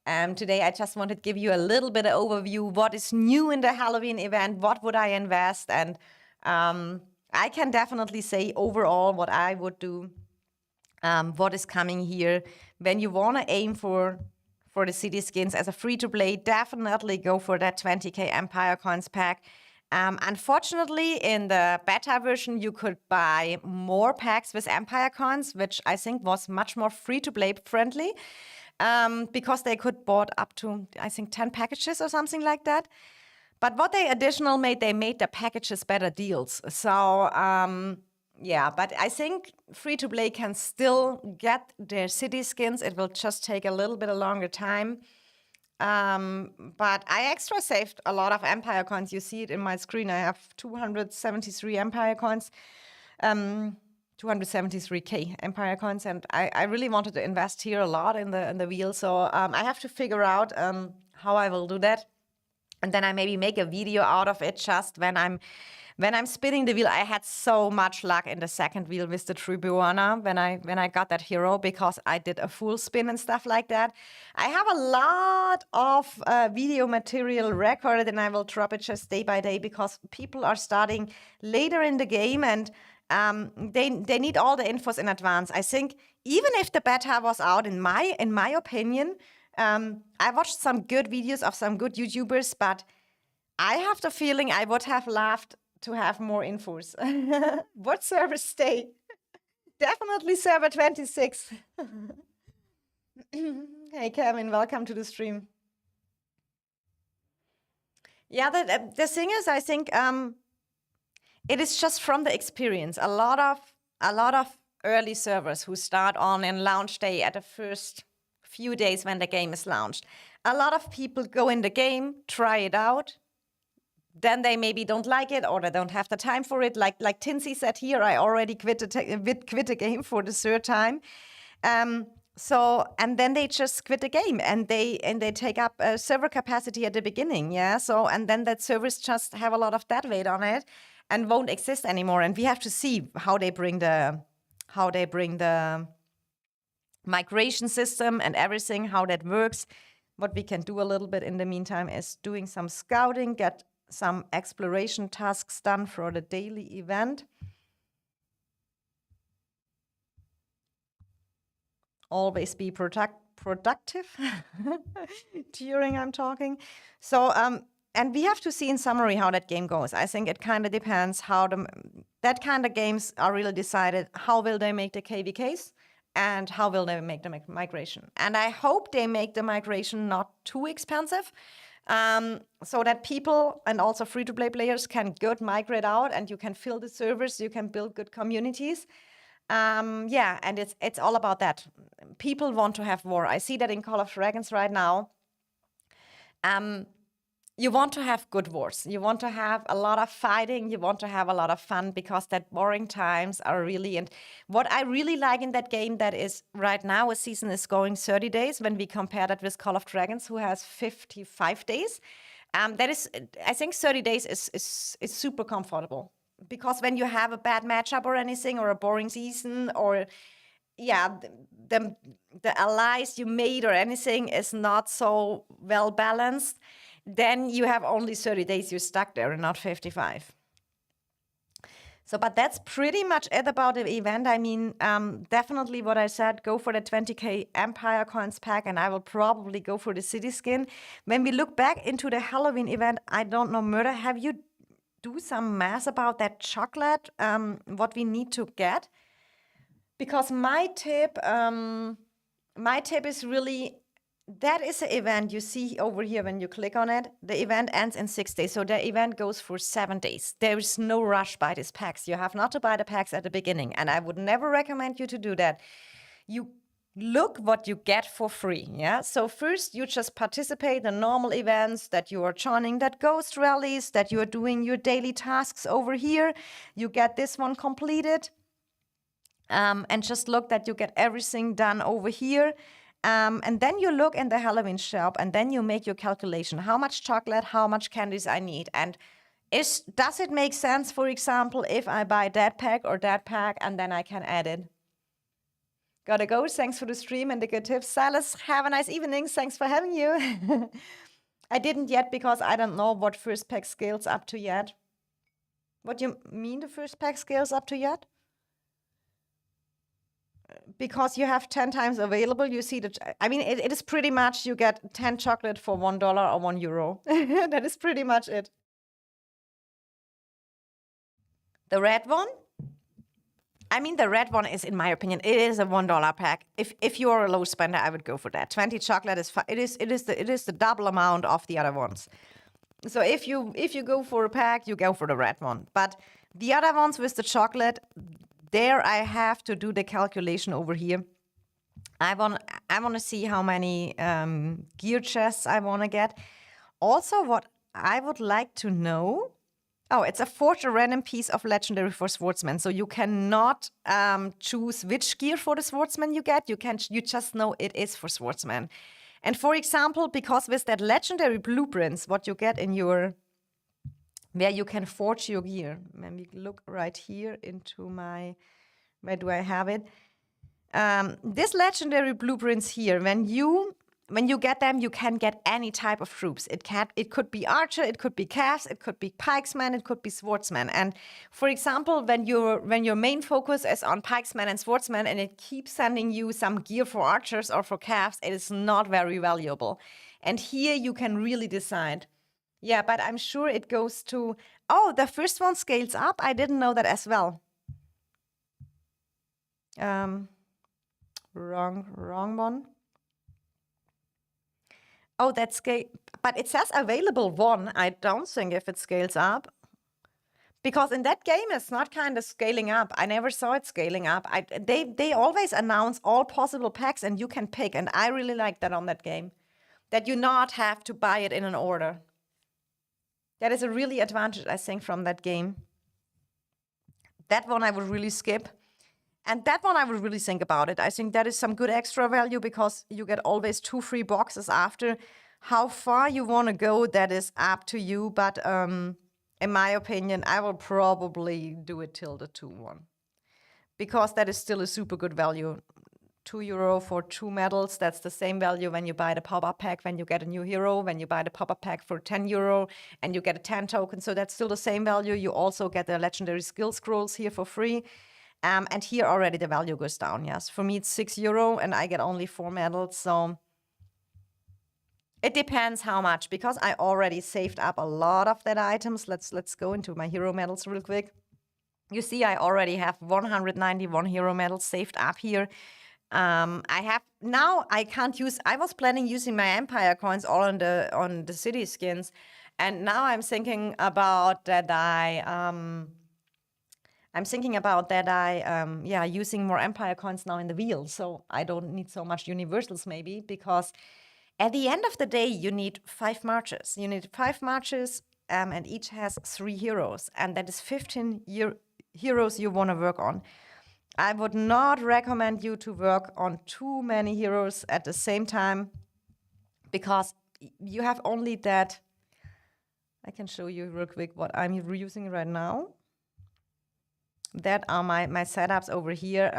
Today I just wanted to give you a little bit of overview. What is new in the Halloween event? What would I invest? And I can definitely say overall what I would do. What is coming here? When you want to aim for the city skins as a free-to-play, definitely go for that 20k Empire Coins pack. Unfortunately, in the beta version, you could buy more packs with Empire Coins, which I think was much more free-to-play friendly, because they could bought up to, I think, 10 packages or something like that. But what they made the packages better deals. So yeah, but I think free-to-play can still get their city skins. It will just take a little bit longer time. But I extra saved a lot of Empire Coins. You see it in my screen. I have 273 Empire Coins, 273k Empire Coins, and I really wanted to invest here a lot in the wheel. So I have to figure out how I will do that. And then I maybe make a video out of it just when I'm spinning the wheel. I had so much luck in the second wheel with the Tribuna when I got that hero, because I did a full spin and stuff like that. I have a lot of video material recorded, and I will drop it just day by day, because people are starting later in the game, and they need all the infos in advance. I think even if the beta was out, in my opinion, I watched some good videos of some good YouTubers, but I have the feeling I would have loved to have more infos. What server stay? Definitely server 26. Hey, Kevin, welcome to the stream. Yeah, the thing is, I think it is just from the experience. A lot of a lot of early servers who start on in launch day at the first few days when the game is launched. A lot of people go in the game, try it out, then they maybe don't like it or they don't have the time for it. Like Tinsy said here, I already quit a game for the third time. And then they just quit the game and they take up server capacity at the beginning, yeah. So and then that servers just have a lot of dead weight on it and won't exist anymore. And we have to see how they bring the migration system and everything, how that works. What we can do a little bit in the meantime is doing some scouting, get some exploration tasks done for the daily event. Always be productive during I'm talking. So, and we have to see in summary how that game goes. I think it kind of depends how that kind of games are really decided. How will they make the KVKs and how will they make the migration? And I hope they make the migration not too expensive, so that people and also free-to-play players can good migrate out and you can fill the servers, you can build good communities. Yeah, and it's all about that. People want to have war. I see that in Call of Dragons right now. You want to have good wars. You want to have a lot of fighting. You want to have a lot of fun because that boring times are really. And what I really like in that game that is right now, a season is going 30 days. When we compare that with Call of Dragons, who has 55 days, that is, I think 30 days is super comfortable. Because when you have a bad matchup or anything, or a boring season, or yeah, the allies you made or anything is not so well balanced, then you have only 30 days, you're stuck there and not 55. So, but that's pretty much it about the event. I mean, definitely what I said, go for the 20k Empire coins pack, and I will probably go for the city skin. When we look back into the Halloween event, I don't know, Murder, have you do some math about that chocolate, what we need to get? Because my tip is really, that is an event you see over here when you click on it. The event ends in 6 days. So the event goes for 7 days. There is no rush by these packs. You have not to buy the packs at the beginning. And I would never recommend you to do that. You look what you get for free, yeah? So first you just participate in normal events, that you are joining that ghost rallies, that you are doing your daily tasks over here. You get this one completed. And just look that you get everything done over here. And then you look in the Halloween shop and then you make your calculation. How much chocolate, how much candies I need. And does it make sense, for example, if I buy that pack or that pack and then I can add it? Gotta go. Thanks for the stream and the good tips. Silas, have a nice evening. Thanks for having you. I didn't yet because I don't know what first pack scales up to yet. What do you mean the first pack scales up to yet? Because you have 10 times available, you see I mean, it is pretty much you get 10 chocolate for $1 or €1. That is pretty much it. The red one? I mean, the red one is, in my opinion, it is a $1 pack. If you are a low spender, I would go for that. 20 chocolate is it is the double amount of the other ones. So if you go for a pack, you go for the red one. But the other ones with the chocolate, there I have to do the calculation over here. I want to see how many gear chests I want to get. Also, what I would like to know. Oh, it's a forge a random piece of legendary for swordsman. So you cannot choose which gear for the swordsman you get. You just know it is for swordsman. And for example, because with that legendary blueprints, what you get in your, where you can forge your gear. Let me look right here into my, where do I have it? This legendary blueprints here, when you get them, you can get any type of troops. It could be archer, it could be calves, it could be pikesman, it could be swordsman. And for example, when your main focus is on pikesman and swordsman, and it keeps sending you some gear for archers or for calves, it is not very valuable. And here you can really decide. Yeah, but I'm sure it goes to. Oh, the first one scales up. I didn't know that as well. Wrong one. Oh, that's scale, but it says available one. I don't think if it scales up. Because in that game, it's not kind of scaling up. I never saw it scaling up. They always announce all possible packs and you can pick. And I really like that on that game, that you not have to buy it in an order. That is a really advantage, I think, from that game. That one I would really skip. And that one I would really think about it. I think that is some good extra value because you get always 2 free boxes after. How far you want to go, that is up to you. But in my opinion, I will probably do it till the 2-1. Because that is still a super good value. €2 for 2 medals. That's the same value when you buy the pop-up pack, when you get a new hero, when you buy the pop-up pack for €10 and you get a 10 token. So that's still the same value. You also get the legendary skill scrolls here for free. And here already the value goes down, yes. For me, it's €6 and I get only 4 medals. So it depends how much, because I already saved up a lot of that items. Let's go into my hero medals real quick. You see, I already have 191 hero medals saved up here. I can't use, I was planning using my Empire coins all on the city skins. And now I'm thinking about that using more Empire coins now in the wheel. So I don't need so much universals maybe, because at the end of the day, you need 5 marches. You need 5 marches and each has 3 heroes. And that is 15 heroes you want to work on. I would not recommend you to work on too many heroes at the same time, because you have only that. I can show you real quick what I'm using right now. That are my setups over here.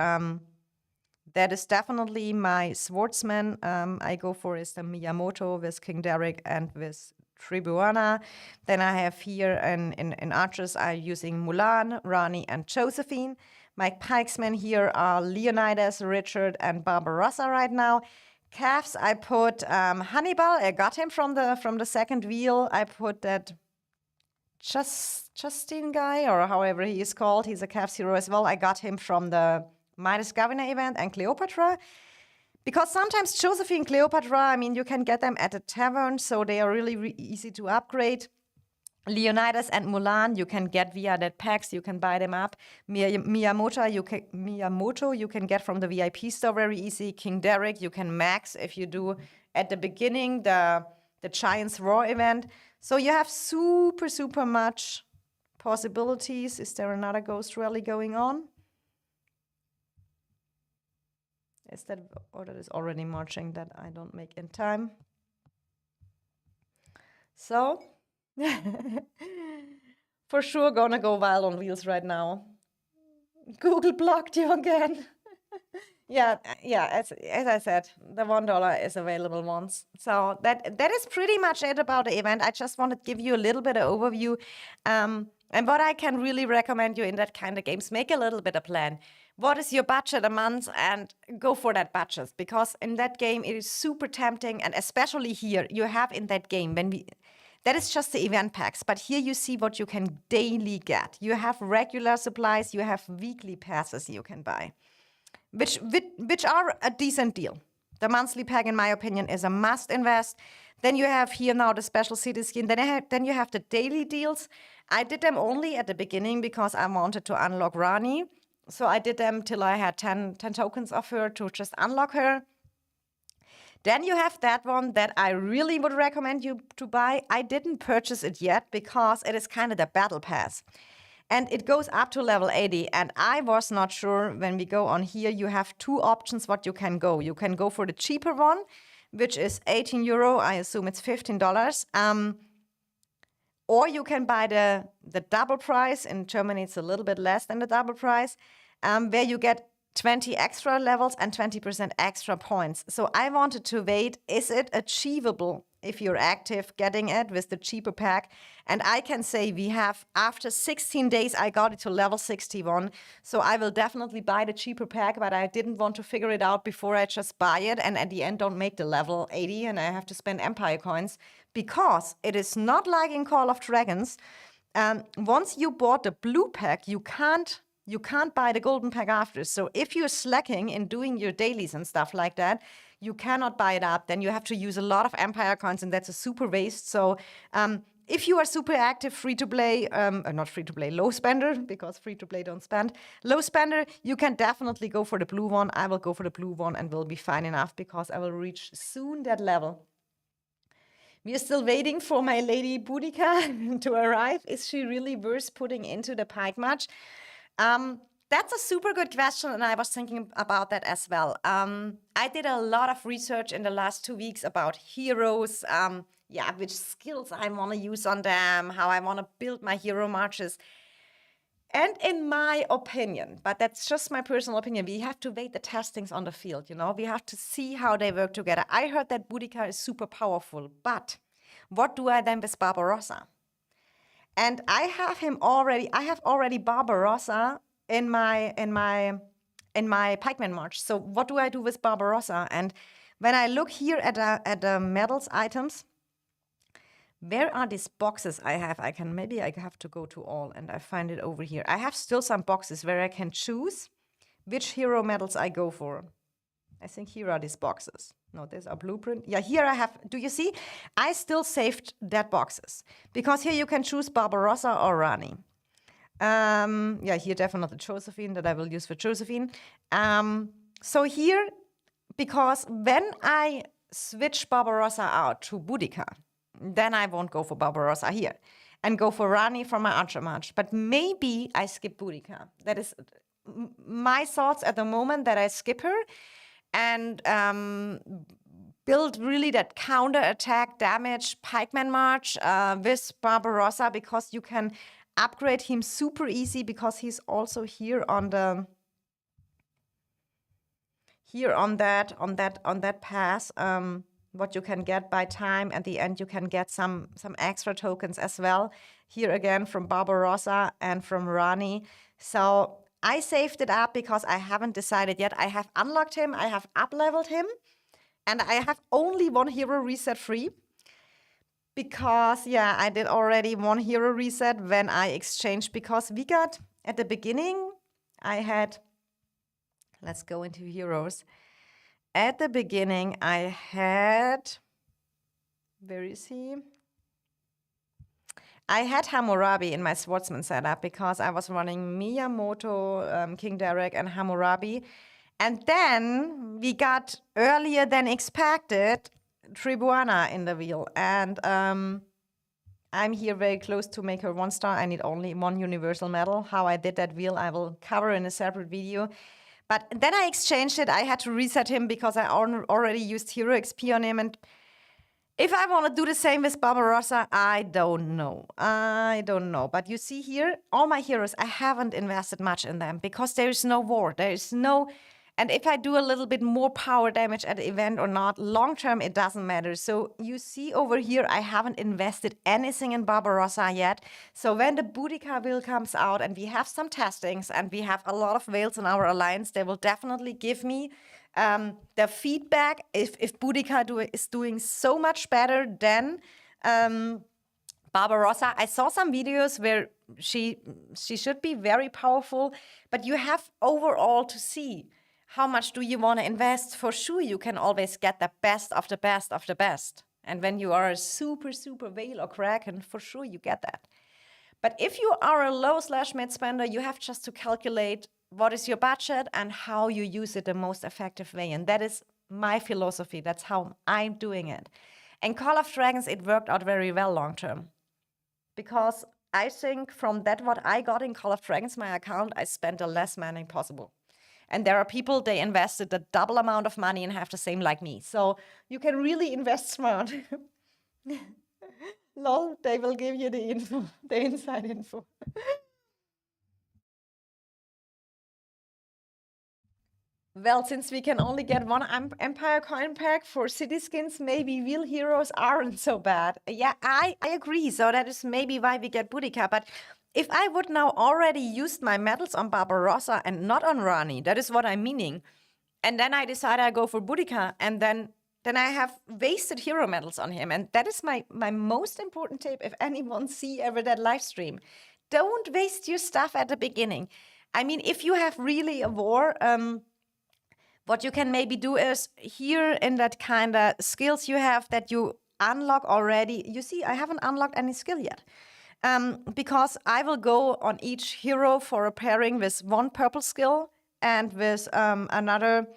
That is definitely my swordsman. I go for is the Miyamoto with King Derek and with Tribuana. Then I have here in archers, I'm using Mulan, Rani, and Josephine. My pikesmen here are Leonidas, Richard, and Barbarossa right now. Calves, I put Hannibal. I got him from the second wheel. I put that Justin guy, or however he is called. He's a calves hero as well. I got him from the Midas Governor event, and Cleopatra. Because sometimes Josephine and Cleopatra, I mean, you can get them at a tavern, so they are really easy to upgrade. Leonidas and Mulan, you can get via that packs, you can buy them up. Miyamoto, you can get from the VIP store very easy. King Derek, you can max if you do at the beginning the Giants Roar event. So you have super much possibilities. Is there another Ghost Rally going on? Is that, or that is already marching that I don't make in time? So, for sure gonna go wild on wheels right now. Google blocked you again. yeah, as I said, the $1 is available once. So that is pretty much it about the event. I just wanted to give you a little bit of overview. And what I can really recommend you in that kind of games, make a little bit of plan. What is your budget a month, and go for that budget, because in that game it is super tempting, and especially here you have in that game that is just the event packs, but here you see what you can daily get. You have regular supplies, you have weekly passes you can buy, which are a decent deal. The monthly pack, in my opinion, is a must invest. Then you have here now the special city skin. Then you have the daily deals. I did them only at the beginning because I wanted to unlock Rani. So I did them till I had 10 tokens of her to just unlock her. Then you have that one that I really would recommend you to buy. I didn't purchase it yet because it is kind of the battle pass. And it goes up to level 80. And I was not sure when we go on here, you have 2 options what you can go. You can go for the cheaper one, which is €18. I assume it's $15. Or you can buy the double price. In Germany, it's a little bit less than the double price, where you get 20 extra levels and 20% extra points. So I wanted to wait. Is it achievable if you're active getting it with the cheaper pack? And I can say we have, after 16 days, I got it to level 61. So I will definitely buy the cheaper pack, but I didn't want to figure it out before I just buy it. And at the end, don't make the level 80 and I have to spend Empire coins, because it is not like in Call of Dragons. Once you bought the blue pack, you can't buy the golden pack after. So if you're slacking in doing your dailies and stuff like that, you cannot buy it up. Then you have to use a lot of Empire coins, and that's a super waste. So if you are super active, free to play, not free to play, low spender, because free to play don't spend, low spender, you can definitely go for the blue one. I will go for the blue one and will be fine enough because I will reach soon that level. We are still waiting for my lady Boudica to arrive. Is she really worth putting into the pike match? That's a super good question, and I was thinking about that as well. I did a lot of research in the last 2 weeks about heroes, which skills I want to use on them, how I want to build my hero marches. And in my opinion, but that's just my personal opinion, we have to wait the testings on the field, you know? We have to see how they work together. I heard that Boudica is super powerful, but what do I then with Barbarossa? And I have already Barbarossa in my pikeman march. So what do I do with Barbarossa? And when I look here at the medals items, where are these boxes I have? Maybe I have to go to all and I find it over here. I have still some boxes where I can choose which hero medals I go for. I think here are these boxes. No, there's a blueprint. Yeah, here I have, do you see? I still saved that boxes because here you can choose Barbarossa or Rani. Here definitely Josephine that I will use for Josephine. So here, because when I switch Barbarossa out to Boudica, then I won't go for Barbarossa here and go for Rani from my Archer March. But maybe I skip Boudica. That is my thoughts at the moment, that I skip her and build really that counter-attack damage pikeman march with Barbarossa, because you can upgrade him super easy because he's also here on the on that pass. What you can get by time at the end, you can get some extra tokens as well. Here again from Barbarossa and from Rani. So I saved it up because I haven't decided yet. I have unlocked him, I have up-leveled him, and I have only one hero reset free. Because, I did already one hero reset when I exchanged, because we got, at the beginning, I had, let's go into heroes. At the beginning, I had, where is he? I had Hammurabi in my swordsman setup because I was running Miyamoto, King Derek, and Hammurabi. And then we got, earlier than expected, Tribuana in the wheel. And I'm here very close to make her 1-star. I need only one universal medal. How I did that wheel, I will cover in a separate video. But then I exchanged it. I had to reset him because I already used hero XP on him. And if I want to do the same with Barbarossa, I don't know. But you see here, all my heroes, I haven't invested much in them because there is no war. There is no... And if I do a little bit more power damage at the event or not, long term, it doesn't matter. So you see over here, I haven't invested anything in Barbarossa yet. So when the Boudica wheel comes out and we have some testings and we have a lot of whales in our alliance, they will definitely give me the feedback if Boudica is doing so much better than Barbarossa. I saw some videos where she should be very powerful, but you have overall to see how much do you want to invest. For sure, you can always get the best of the best of the best. And when you are a super, super whale or kraken, for sure you get that. But if you are a low/mid spender, you have just to calculate what is your budget and how you use it the most effective way. And that is my philosophy. That's how I'm doing it. And Call of Dragons, it worked out very well long term. Because I think from that what I got in Call of Dragons, my account, I spent the less money possible. And there are people, they invested the double amount of money and have the same like me. So you can really invest smart. Lol, they will give you the info, the inside info. Well, since we can only get one Empire coin pack for city skins, maybe real heroes aren't so bad. Yeah, I agree. So that is maybe why we get Boudica. But if I would now already used my medals on Barbarossa and not on Rani, that is what I'm meaning. And then I decide I go for Boudica, and then I have wasted hero medals on him. And that is my most important tip. If anyone see ever that live stream, don't waste your stuff at the beginning. I mean, if you have really a war, what you can maybe do is here in that kind of skills you have that you unlock already. You see, I haven't unlocked any skill yet. Because I will go on each hero for a pairing with one purple skill and with another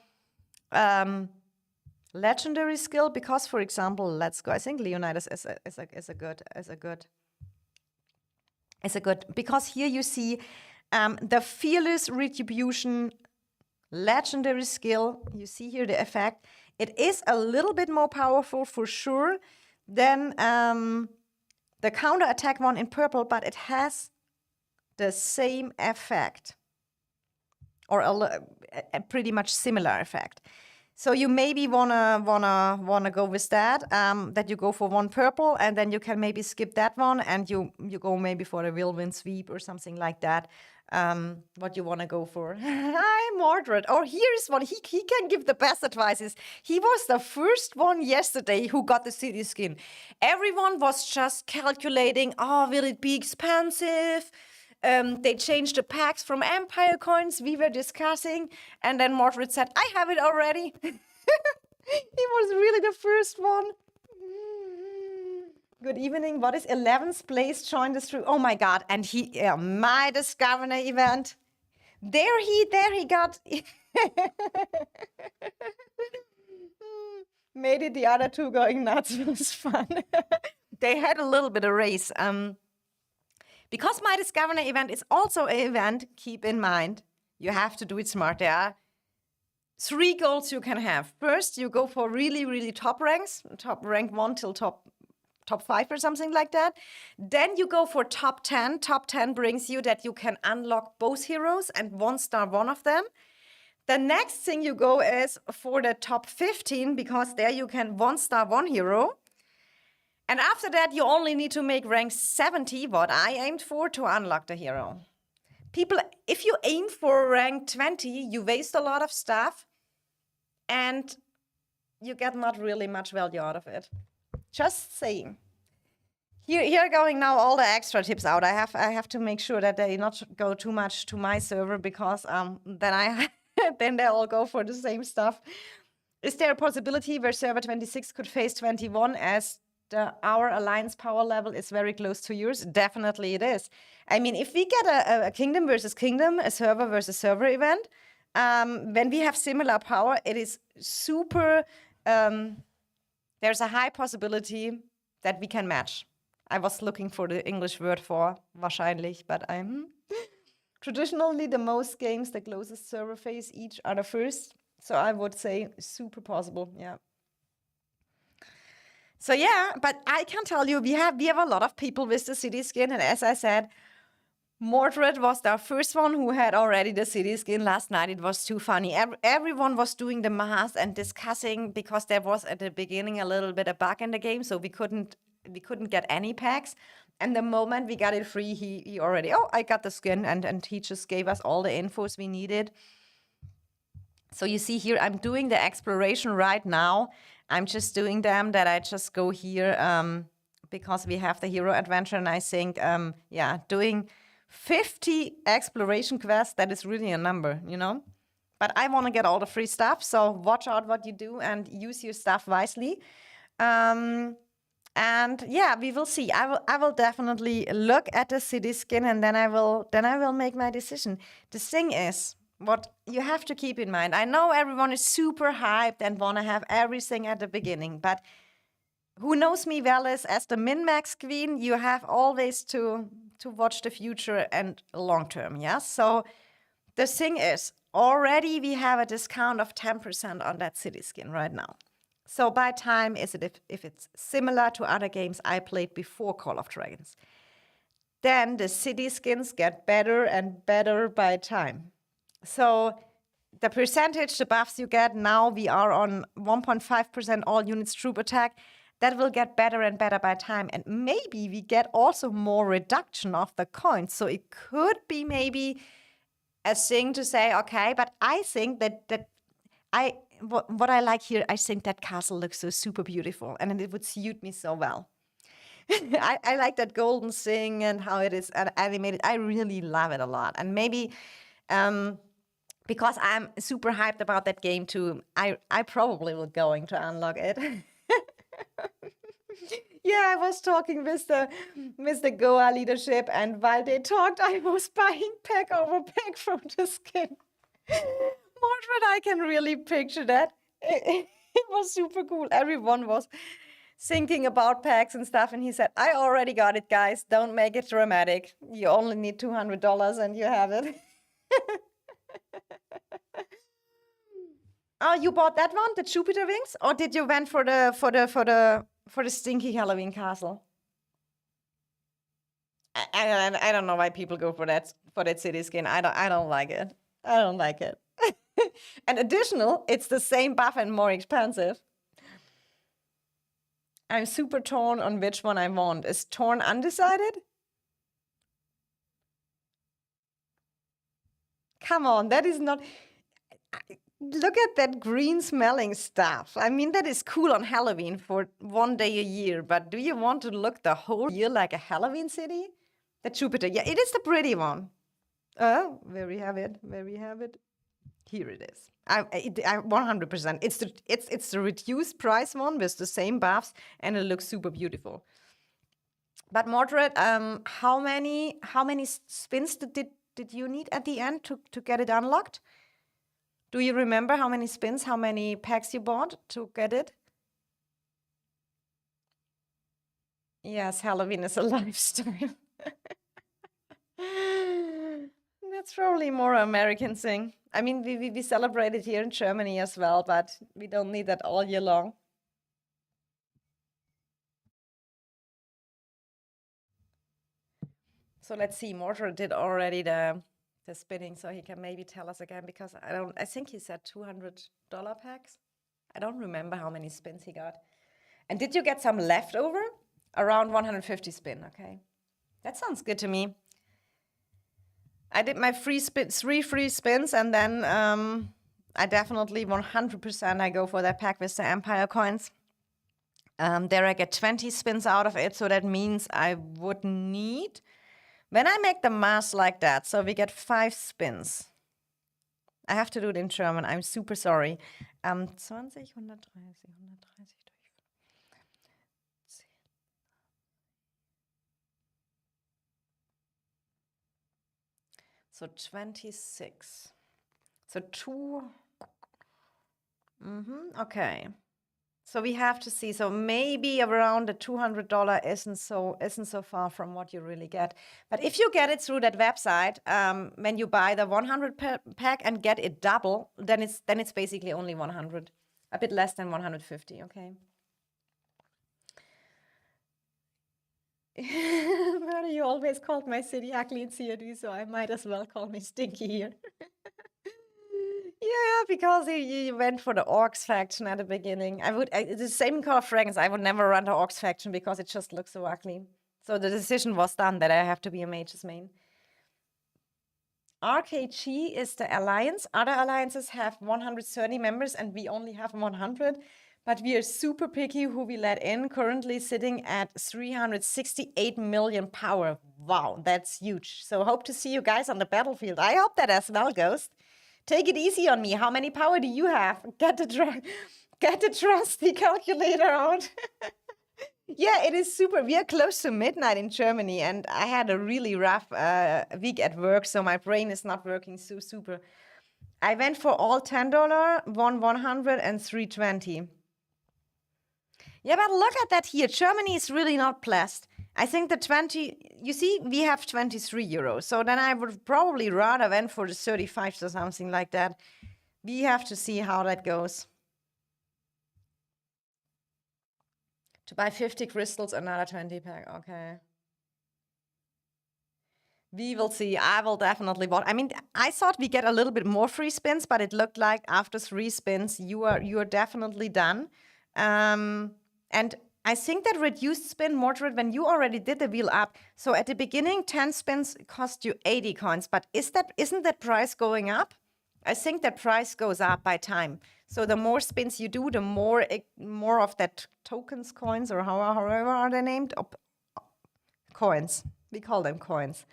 legendary skill. Because, for example, let's go. I think Leonidas is a good. Because here you see the fearless retribution legendary skill. You see here the effect. It is a little bit more powerful for sure than the counter attack one in purple, but it has the same effect, or a pretty much similar effect. So you maybe wanna go with that. That you go for one purple, and then you can maybe skip that one, and you go maybe for a whirlwind sweep or something like that. What you wanna go for? Hi, Mordred. Oh, here's one. He can give the best advices. He was the first one yesterday who got the city skin. Everyone was just calculating. Oh, will it be expensive? They changed the packs from Empire coins. We were discussing, and then Mordred said, "I have it already." He was really the first one. Good evening. What is 11th place? Join the stream. Oh my God! And he, my Discovery event. There he got. Made it. The other two going nuts. It was fun. They had a little bit of race. Because my Discovery event is also an event, keep in mind, you have to do it smart. There are 3 goals you can have. First, you go for really, really top ranks, top rank 1 till top 5 or something like that. Then you go for top 10. Top 10 brings you that you can unlock both heroes and 1-star one of them. The next thing you go is for the top 15, because there you can 1-star one hero. And after that, you only need to make rank 70, what I aimed for, to unlock the hero. People, if you aim for rank 20, you waste a lot of stuff and you get not really much value out of it. Just saying. Here are going now all the extra tips out. I have to make sure that they not go too much to my server, because then they all go for the same stuff. Is there a possibility where server 26 could face 21, as our alliance power level is very close to yours? Definitely it is. I mean, if we get a kingdom versus kingdom, a server versus server event, when we have similar power, it is super, there's a high possibility that we can match. I was looking for the English word for wahrscheinlich, but I'm traditionally the most games, the closest server phase each are the first. So I would say super possible, yeah. So yeah, but I can tell you, we have a lot of people with the city skin, and as I said, Mordred was the first one who had already the city skin last night. It was too funny. Everyone was doing the math and discussing, because there was at the beginning a little bit of bug in the game, so we couldn't get any packs. And the moment we got it free, he already, oh, I got the skin, and he just gave us all the infos we needed. So you see here, I'm doing the exploration right now. I'm just doing them that I just go here because we have the hero adventure, and I think, yeah, doing 50 exploration quests, that is really a number, you know? But I want to get all the free stuff, so watch out what you do and use your stuff wisely. And yeah, we will see. I will definitely look at the city skin, and then I will make my decision. The thing is, what you have to keep in mind, I know everyone is super hyped and want to have everything at the beginning, but who knows me well is, as the min-max queen, you have always to watch the future and long term, yeah? So the thing is, already we have a discount of 10% on that city skin right now. So by time, if it's similar to other games I played before Call of Dragons, then the city skins get better and better by time. So the percentage, the buffs you get, now we are on 1.5% all units troop attack. That will get better and better by time. And maybe we get also more reduction of the coins. So it could be maybe a thing to say, okay, but I think that what I like here, I think that castle looks so super beautiful, and it would suit me so well. I like that golden thing and how it is animated. I really love it a lot. And maybe because I'm super hyped about that game too, I probably will going to unlock it. Yeah, I was talking with the Goa leadership, and while they talked, I was buying pack over pack from the skin. Mordred, I can really picture that. It was super cool. Everyone was thinking about packs and stuff, and he said, I already got it, guys. Don't make it dramatic. You only need $200 and you have it. Oh, you bought that one, the Jupiter wings, or did you went for the stinky Halloween castle? I don't know why people go for that city skin. I don't like it. I don't like it. And additional, it's the same buff and more expensive. I'm super torn on which one I want. Is torn undecided? Come on, that is not... Look at that green smelling stuff. I mean, that is cool on Halloween for one day a year, but do you want to look the whole year like a Halloween city? The Jupiter, yeah, it is the pretty one. Oh, there we have it, there we have it. Here it is. I 100%. It's the reduced price one with the same buffs, and it looks super beautiful. But Mordred, how many spins did you need at the end to get it unlocked? Do you remember how many spins, how many packs you bought to get it? Yes, Halloween is a lifestyle. That's probably more American thing. I mean, we celebrate it here in Germany as well, but we don't need that all year long. So let's see. Mordred did already the spinning, so he can maybe tell us again, because I think he said $200 packs. I don't remember how many spins he got. And did you get some leftover? Around 150 spin, okay. That sounds good to me. I did my 3 free spins, and then I definitely 100% I go for that pack with the Empire coins. There I get 20 spins out of it, so that means I would need, when I make the math like that, so we get 5 spins. I have to do it in German, I'm super sorry. 20, 130, 130 durch. So 26. So 2. Okay. So we have to see. So maybe around the $200 isn't so far from what you really get. But if you get it through that website, when you buy the 100 pack and get it double, then it's basically only 100, a bit less than 150. Okay. You always called my city ugly in COD, so I might as well call me stinky here. Yeah, because you went for the Orcs faction at the beginning. The same color fragrance. I would never run the Orcs faction because it just looks so ugly. So the decision was done that I have to be a mage's main. RKG is the alliance. Other alliances have 130 members and we only have 100. But we are super picky who we let in, currently sitting at 368 million power. Wow, that's huge. So hope to see you guys on the battlefield. I hope that as well, Ghost. Take it easy on me. How many power do you have? Get the trusty calculator out. Yeah, it is super. We are close to midnight in Germany, and I had a really rough week at work, so my brain is not working so super. I went for all $10, won 100 and 320. Yeah, but look at that here. Germany is really not blessed. I think the 20, you see, we have 23 euros. So then I would probably rather went for the 35 or something like that. We have to see how that goes. To buy 50 crystals, another 20 pack. Okay. We will see. I will definitely watch. I mean, I thought we get a little bit more free spins, but it looked like after 3 spins, you are definitely done. And I think that reduced spin, Mordred, when you already did the wheel up, so at the beginning, 10 spins cost you 80 coins, but isn't that price going up? I think that price goes up by time. So the more spins you do, the more of that tokens, coins, or however are they named? Coins. We call them coins.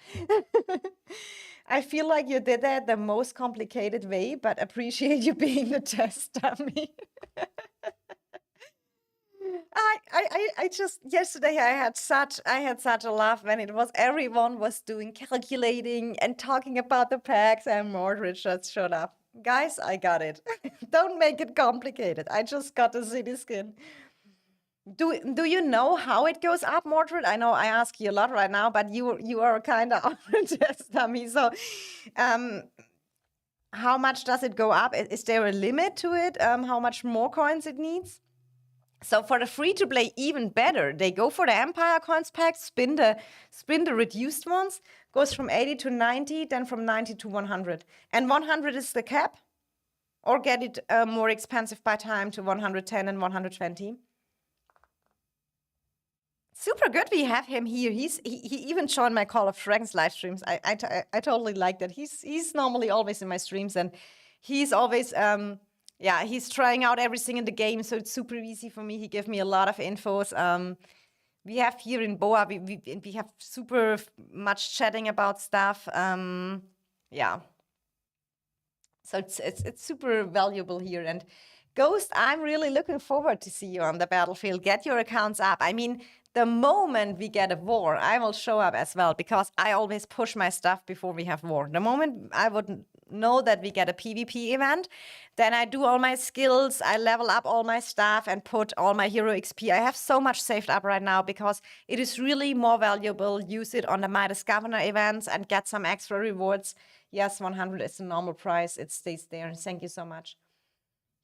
I feel like you did that the most complicated way, but appreciate you being the test dummy. I just yesterday I had such a laugh when it was everyone was doing calculating and talking about the packs and Mordred just showed up. Guys, I got it. Don't make it complicated. I just got the city skin. Do you know how it goes up, Mordred? I know I ask you a lot right now, but you are kind of just dummy. So, um, how much does it go up? Is there a limit to it? How much more coins it needs? So for the free-to-play, even better. They go for the Empire coins pack, spin the reduced ones, goes from 80 to 90, then from 90 to 100. And 100 is the cap, or get it more expensive by time to 110 and 120. Super good we have him here. He even joined my Call of Dragons live streams. I totally like that. He's normally always in my streams, and he's always yeah, he's trying out everything in the game, so it's super easy for me. He gave me a lot of infos. We have here in Boa, we have super much chatting about stuff. Yeah, so it's super valuable here. And Ghost, I'm really looking forward to see you on the battlefield. Get your accounts up. I mean, the moment we get a war, I will show up as well, because I always push my stuff before we have war. The moment I would know that we get a PvP event, then I do all my skills, I level up all my stuff and put all my hero XP. I have so much saved up right now because it is really more valuable. Use it on the Midas Governor events and get some extra rewards. Yes, 100 is the normal price. It stays there. Thank you so much.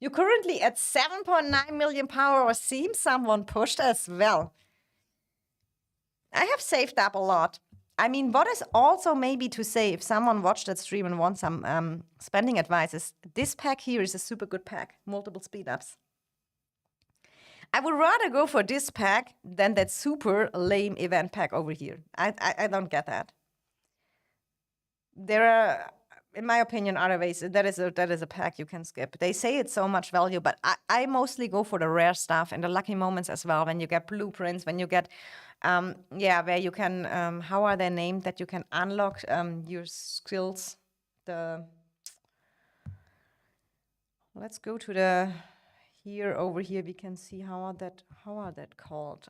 You're currently at 7.9 million power, or seems someone pushed as well. I have saved up a lot. I mean, what is also maybe to say, if someone watched that stream and wants some spending advice, this pack here is a super good pack, multiple speed ups. I would rather go for this pack than that super lame event pack over here. I don't get that. There are, in my opinion, other ways. That is a pack you can skip. They say it's so much value, but I mostly go for the rare stuff and the lucky moments as well. When you get blueprints, when you get, yeah, where you can, how are they named? That you can unlock your skills. Let's go to the over here. We can see how are that called?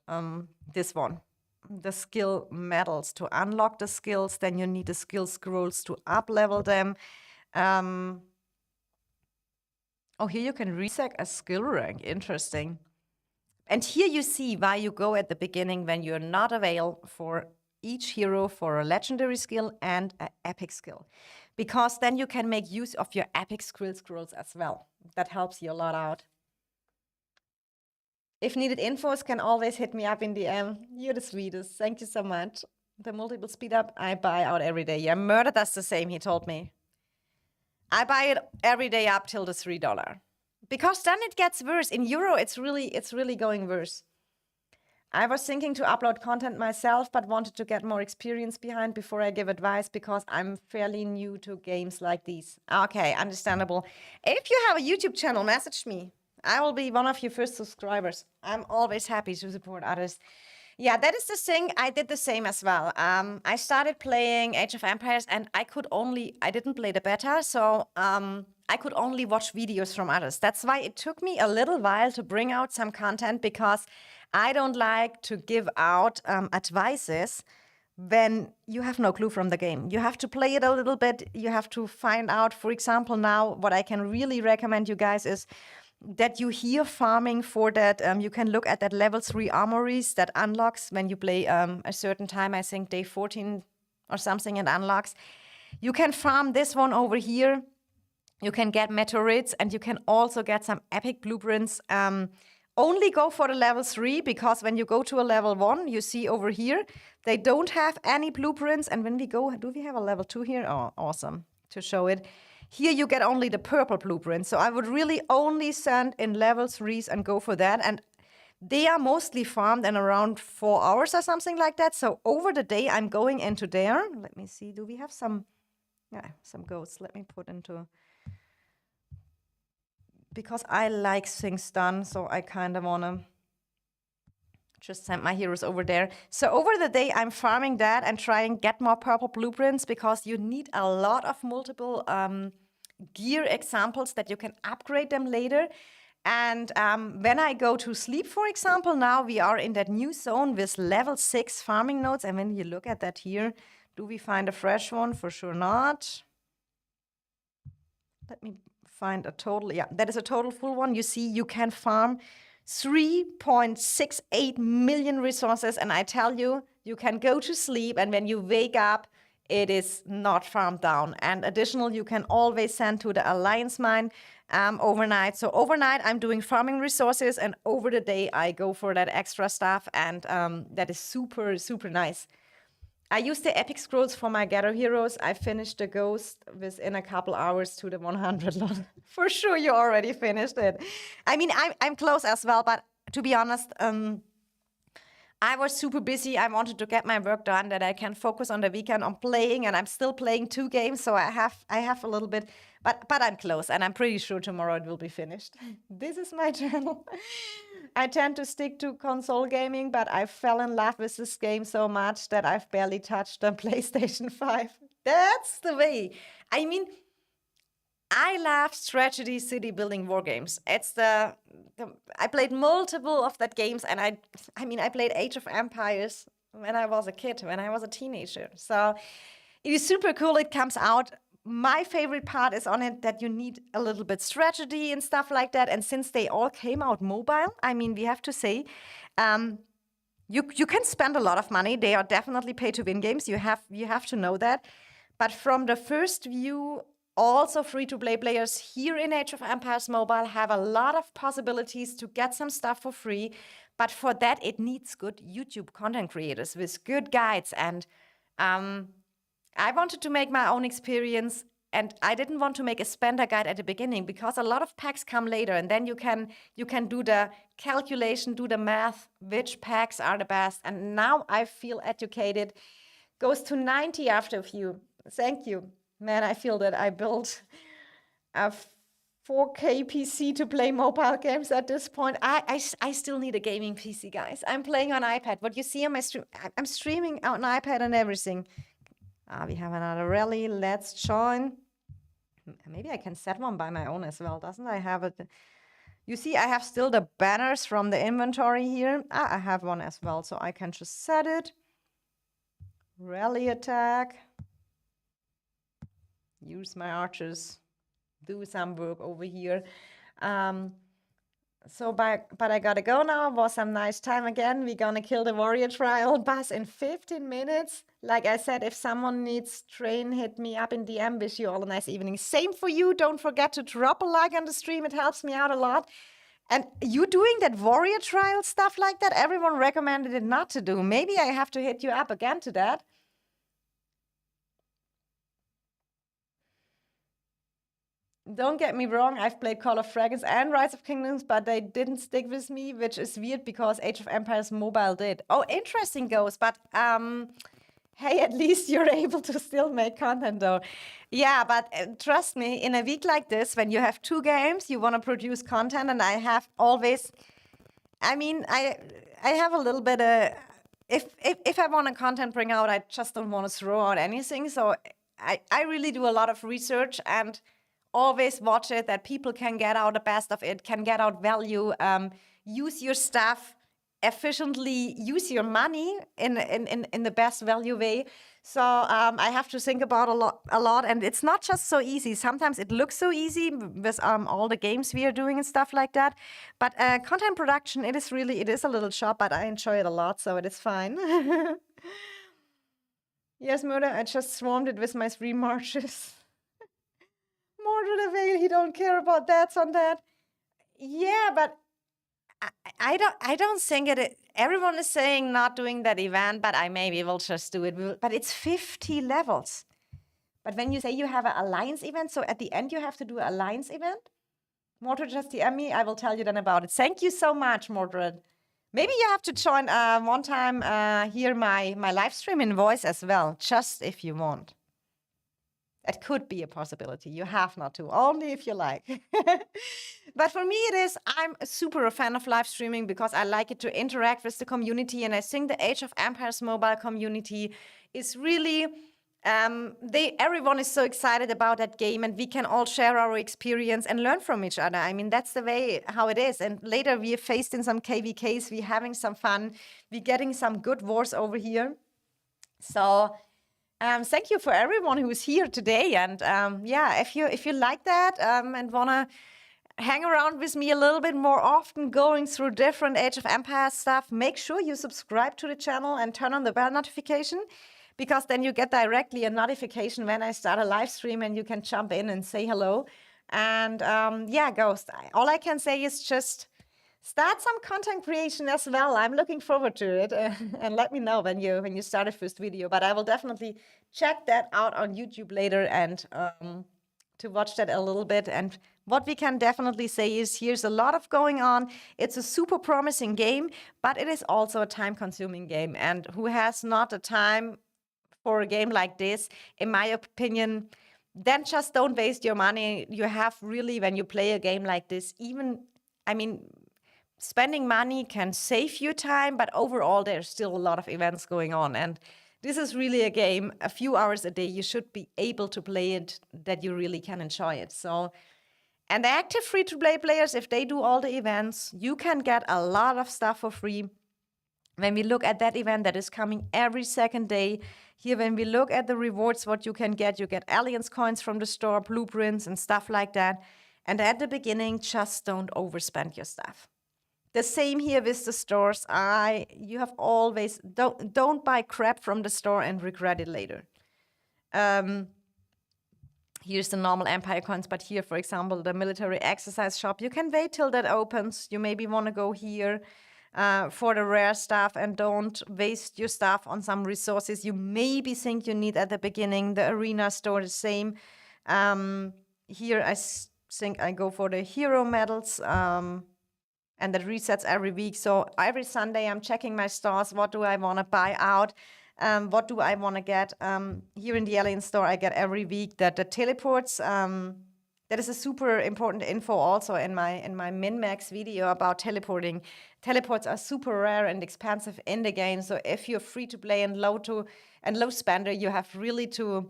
This one. The skill medals. To unlock the skills, then you need the skill scrolls to up level them. Oh, here you can reset a skill rank. Interesting. And here you see why you go at the beginning when you're not available for each hero for a legendary skill and an epic skill, because then you can make use of your epic skill scrolls as well. That helps you a lot out. If needed infos, can always hit me up in DM. You're the sweetest. Thank you so much. The multiple speed up, I buy out every day. Yeah, Murder does the same, he told me. I buy it every day up till the $3. Because then it gets worse. In Euro, it's really going worse. I was thinking to upload content myself, but wanted to get more experience behind before I give advice, because I'm fairly new to games like these. Okay, understandable. If you have a YouTube channel, message me. I will be one of your first subscribers. I'm always happy to support others. Yeah, that is the thing. I did the same as well. I started playing Age of Empires, and I didn't play the beta, so I could only watch videos from others. That's why it took me a little while to bring out some content, because I don't like to give out advices when you have no clue from the game. You have to play it a little bit. You have to find out, for example, now what I can really recommend you guys is that you hear farming for that. You can look at that level 3 armories that unlocks when you play a certain time, I think day 14 or something, it unlocks. You can farm this one over here. You can get meteorites, and you can also get some epic blueprints. Only go for the level 3, because when you go to a level 1, you see over here, they don't have any blueprints. And when we go, do we have a level 2 here? Oh, awesome, to show it. Here you get only the purple blueprint. So I would really only send in level 3s and go for that. And they are mostly farmed in around 4 hours or something like that. So over the day, I'm going into there. Let me see. Do we have some ghosts? Let me put into... Because I like things done, so I kind of want to just send my heroes over there. So over the day, I'm farming that and trying to get more purple blueprints, because you need a lot of multiple gear examples that you can upgrade them later. And when I go to sleep, for example, now we are in that new zone with level 6 farming nodes. And when you look at that here, do we find a fresh one? For sure not. Let me find a total. Yeah, that is a total full one. You see, you can farm 3.68 million resources. And I tell you, you can go to sleep. And when you wake up, it is not farmed down. And additional, you can always send to the Alliance mine overnight. So overnight, I'm doing farming resources. And over the day, I go for that extra stuff. And that is super, super nice. I used the epic scrolls for my gather heroes. I finished the ghost within a couple hours to the 100 lot. For sure, you already finished it. I mean, I'm close as well, but to be honest, I was super busy. I wanted to get my work done that I can focus on the weekend on playing, and I'm still playing 2 games, so I have a little bit, but I'm close, and I'm pretty sure tomorrow it will be finished. This is my channel. I tend to stick to console gaming, but I fell in love with this game so much that I've barely touched the PlayStation 5. That's the way. I mean, I love strategy city building war games. It's I played multiple of that games, and I mean, I played Age of Empires when I was a kid, when I was a teenager. So it is super cool. It comes out. My favorite part is on it that you need a little bit strategy and stuff like that. And since they all came out mobile, I mean, we have to say, you can spend a lot of money. They are definitely pay-to-win games. You have to know that. But from the first view, also free-to-play players here in Age of Empires Mobile have a lot of possibilities to get some stuff for free. But for that, it needs good YouTube content creators with good guides. And I wanted to make my own experience, and I didn't want to make a spender guide at the beginning because a lot of packs come later, and then you can do the calculation, do the math, which packs are the best. And now I feel educated. Goes to 90 after a few. Thank you. Man, I feel that I built a 4K PC to play mobile games at this point. I still need a gaming PC, guys. I'm playing on iPad. What you see on my stream, I'm streaming on iPad and everything. We have another rally. Let's join. Maybe I can set one by my own as well. Doesn't I have it? You see, I have still the banners from the inventory here. I have one as well, so I can just set it. Rally attack. Use my archers. Do some work over here. But I gotta go now. Was some nice time again. We're gonna kill the warrior trial boss in 15 minutes. Like I said, if someone needs train, hit me up in DM. Wish you all a nice evening. Same for you. Don't forget to drop a like on the stream. It helps me out a lot. And you doing that warrior trial stuff like that? Everyone recommended it not to do. Maybe I have to hit you up again to that. Don't get me wrong, I've played Call of Dragons and Rise of Kingdoms, but they didn't stick with me, which is weird because Age of Empires Mobile did. Oh, interesting, Ghost, but hey, at least you're able to still make content though. Yeah, but trust me, in a week like this, when you have 2 games, you want to produce content, and I have always, I mean, I have a little bit of, if I want a content bring out, I just don't want to throw out anything. So I really do a lot of research and always watch it, that people can get out the best of it, can get out value, use your stuff efficiently, use your money in the best value way. So I have to think about a lot, and it's not just so easy. Sometimes it looks so easy with all the games we are doing and stuff like that. But content production, it is a little job, but I enjoy it a lot, so it is fine. Yes, Murder, I just swarmed it with my 3 marches. Mordred Avail, he don't care about that on that. Yeah, but I don't think it. Everyone is saying not doing that event, but I maybe will just do it. But it's 50 levels. But when you say you have an alliance event, so at the end you have to do an alliance event? Mordred, just DM me. I will tell you then about it. Thank you so much, Mordred. Maybe you have to join one time hear my live stream in voice as well, just if you want. It could be a possibility. You have not to, only if you like. But for me, I'm super a fan of live streaming because I like it to interact with the community. And I think the Age of Empires mobile community is really Everyone is so excited about that game, and we can all share our experience and learn from each other. I mean, that's the way how it is. And later we are faced in some KVKs, we're having some fun, we're getting some good wars over here. So thank you for everyone who is here today. And yeah, if you like that and wanna hang around with me a little bit more often, going through different Age of Empires stuff, make sure you subscribe to the channel and turn on the bell notification, because then you get directly a notification when I start a live stream and you can jump in and say hello. And yeah, Ghost, all I can say is just start some content creation as well. I'm looking forward to it. And let me know when you start a first video. But I will definitely check that out on YouTube later and to watch that a little bit. And what we can definitely say is here's a lot of going on. It's a super promising game, but it is also a time-consuming game. And who has not the time for a game like this, in my opinion, then just don't waste your money. You have really, when you play a game like this, even, I mean, spending money can save you time, but overall there's still a lot of events going on. And this is really a game, a few hours a day, you should be able to play it, that you really can enjoy it. So, and the active free-to-play players, if they do all the events, you can get a lot of stuff for free. When we look at that event that is coming every second day, here when we look at the rewards, what you get Alliance coins from the store, blueprints and stuff like that. And at the beginning, just don't overspend your stuff. The same here with the stores. You have always, don't buy crap from the store and regret it later. Here's the normal Empire coins, but here, for example, the military exercise shop, you can wait till that opens. You maybe want to go here for the rare stuff and don't waste your stuff on some resources you maybe think you need at the beginning. The arena store, the same. Here, I think I go for the hero medals, and that resets every week. So every Sunday, I'm checking my stores. What do I want to buy out? What do I want to get? Here in the Alien store, I get every week that the teleports. That is a super important info also in my min-max video about teleporting. Teleports are super rare and expensive in the game. So if you're free to play and low spender, you have really to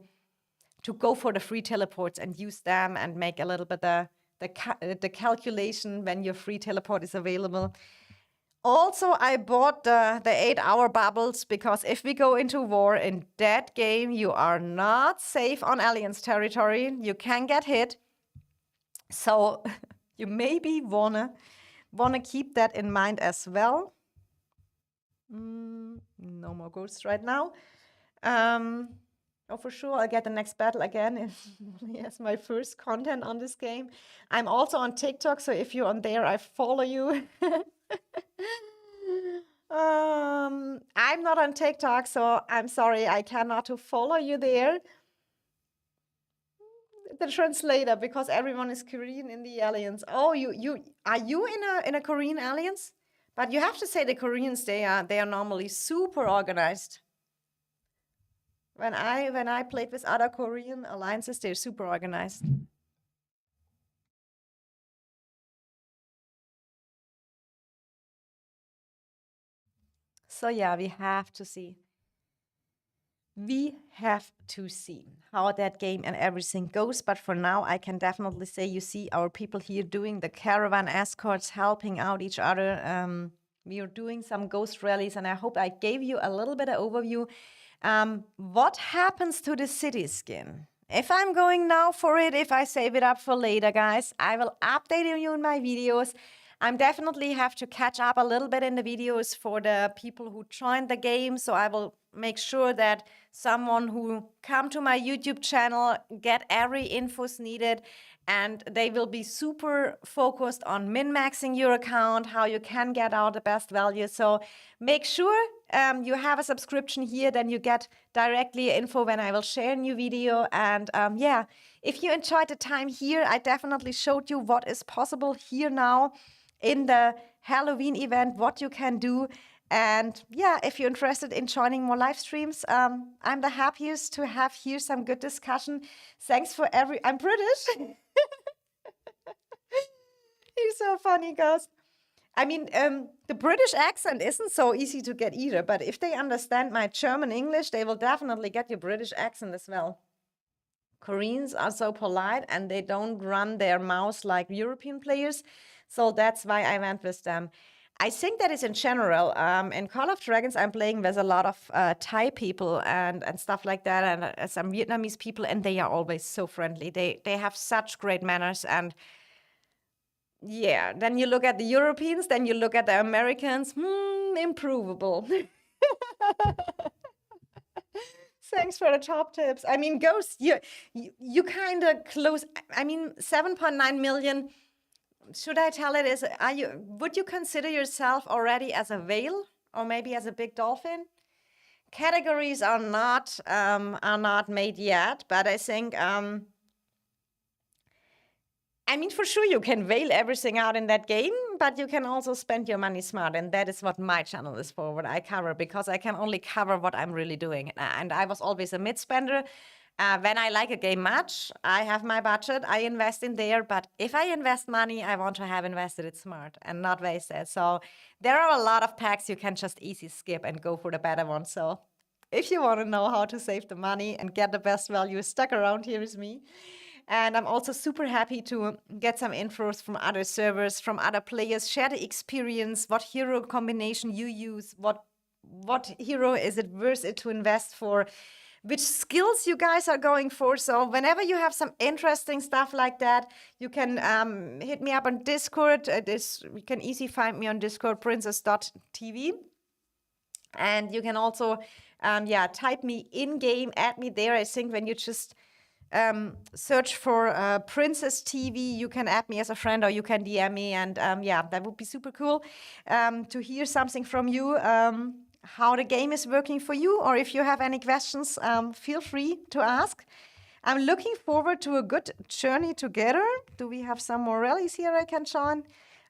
go for the free teleports and use them and make a little bit the calculation when your free teleport is available. Also, I bought the 8-hour bubbles because if we go into war in that game, you are not safe on Alliance territory. You can get hit. So you maybe wanna keep that in mind as well. No more ghosts right now. Oh, for sure, I'll get the next battle again if yes, my first content on this game. I'm also on TikTok, so if you're on there, I follow you. I'm not on TikTok, so I'm sorry, I cannot to follow you there. The translator, because everyone is Korean in the alliance. Oh, are you in a Korean alliance? But you have to say the Koreans, they are normally super organized. When I played with other Korean alliances, they're super organized. So yeah, we have to see. We have to see how that game and everything goes. But for now, I can definitely say you see our people here doing the caravan escorts, helping out each other. We are doing some ghost rallies, and I hope I gave you a little bit of overview. What happens to the city skin? If I'm going now for it, if I save it up for later, guys, I will update you in my videos. I'm definitely have to catch up a little bit in the videos for the people who joined the game. So I will make sure that someone who come to my YouTube channel get every infos needed, and they will be super focused on min-maxing your account, how you can get out the best value. So make sure you have a subscription here, then you get directly info when I will share a new video. And yeah, if you enjoyed the time here, I definitely showed you what is possible here now in the Halloween event, what you can do. And yeah, if you're interested in joining more live streams, I'm the happiest to have here some good discussion. Thanks for I'm British. You're so funny, Ghost. I mean, the British accent isn't so easy to get either, but if they understand my German English, they will definitely get your British accent as well. Koreans are so polite and they don't run their mouths like European players. So that's why I went with them. I think that is in general. In Call of Dragons, I'm playing with a lot of Thai people and stuff like that, and some Vietnamese people, and they are always so friendly. They have such great manners, and yeah. Then you look at the Europeans, then you look at the Americans. Improvable. Thanks for the top tips. I mean, Ghost, you kind of close. I mean, 7.9 million. Should I tell it as, would you consider yourself already as a whale or maybe as a big dolphin? Categories are not made yet, but I think, I mean, for sure you can whale everything out in that game, but you can also spend your money smart. And that is what my channel is for, what I cover, because I can only cover what I'm really doing. And I was always a mid-spender. When I like a game much, I have my budget, I invest in there. But if I invest money, I want to have invested it smart and not wasted. So there are a lot of packs you can just easy skip and go for the better one. So if you want to know how to save the money and get the best value, stuck around here with me. And I'm also super happy to get some infos from other servers, from other players, share the experience, what hero combination you use, what hero is it worth it to invest for, which skills you guys are going for. So whenever you have some interesting stuff like that, you can hit me up on Discord. You can easily find me on Discord, princess.tv. And you can also, type me in-game, add me there. I think when you just search for Princess TV, you can add me as a friend or you can DM me. And that would be super cool to hear something from you, how the game is working for you, or if you have any questions, feel free to ask. I'm looking forward to a good journey together. Do we have some more rallies here I can join?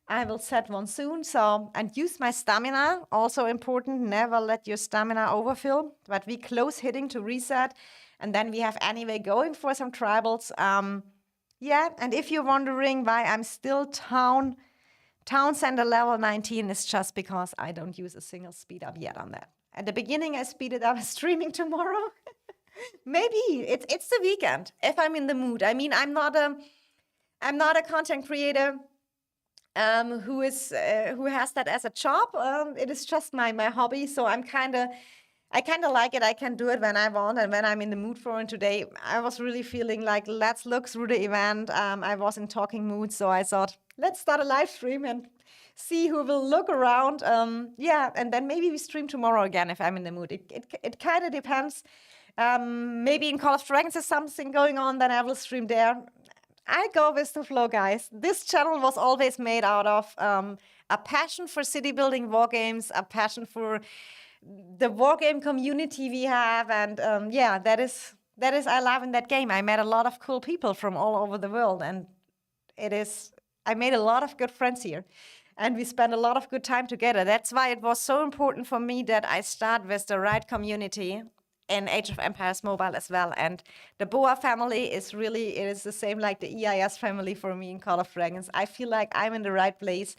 I will set one soon. So, and use my stamina, also important. Never let your stamina overfill, but we close hitting to reset. And then we have anyway going for some tribals. And if you're wondering why I'm still town center level 19, is just because I don't use a single speed up yet on that. At the beginning, I speeded up streaming tomorrow. Maybe it's the weekend if I'm in the mood. I mean, I'm not a content creator who has that as a job. It is just my hobby. So I kind of like it. I can do it when I want and when I'm in the mood for it. Today, I was really feeling like, let's look through the event. I was in talking mood, so I thought, let's start a live stream and see who will look around. And then maybe we stream tomorrow again if I'm in the mood. It kind of depends. Maybe in Call of Dragons there's something going on, then I will stream there. I go with the flow, guys. This channel was always made out of a passion for city building war games, a passion for the war game community we have, and that is I love in that game. I met a lot of cool people from all over the world, and I made a lot of good friends here, and we spent a lot of good time together. That's why it was so important for me that I start with the right community in Age of Empires Mobile as well. And the Boa family is the same like the EIS family for me in Call of Dragons. I feel like I'm in the right place.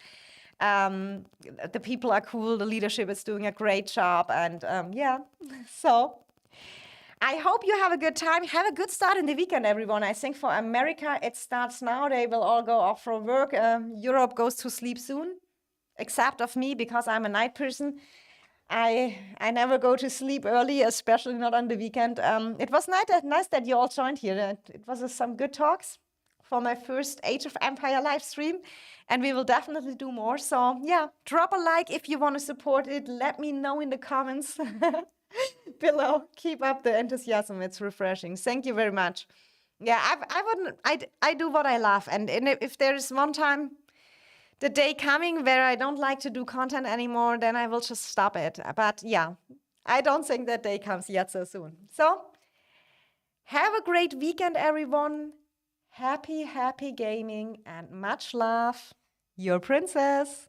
The people are cool, the leadership is doing a great job, and so I hope you have a good time. Have a good start in the weekend, everyone. I think for America it starts now. They will all go off from work. Europe goes to sleep soon, except of me, because I'm a night person. I never go to sleep early, especially not on the weekend. It was nice that you all joined here. It was some good talks for my first Age of Empire live stream, and we will definitely do more. So drop a like if you want to support it. Let me know in the comments below. Keep up the enthusiasm. It's refreshing. Thank you very much. I do what I love, and if there is one time, the day coming where I don't like to do content anymore, then I will just stop it. But I don't think that day comes yet so soon. So have a great weekend, everyone. Happy gaming and much love. Your princess.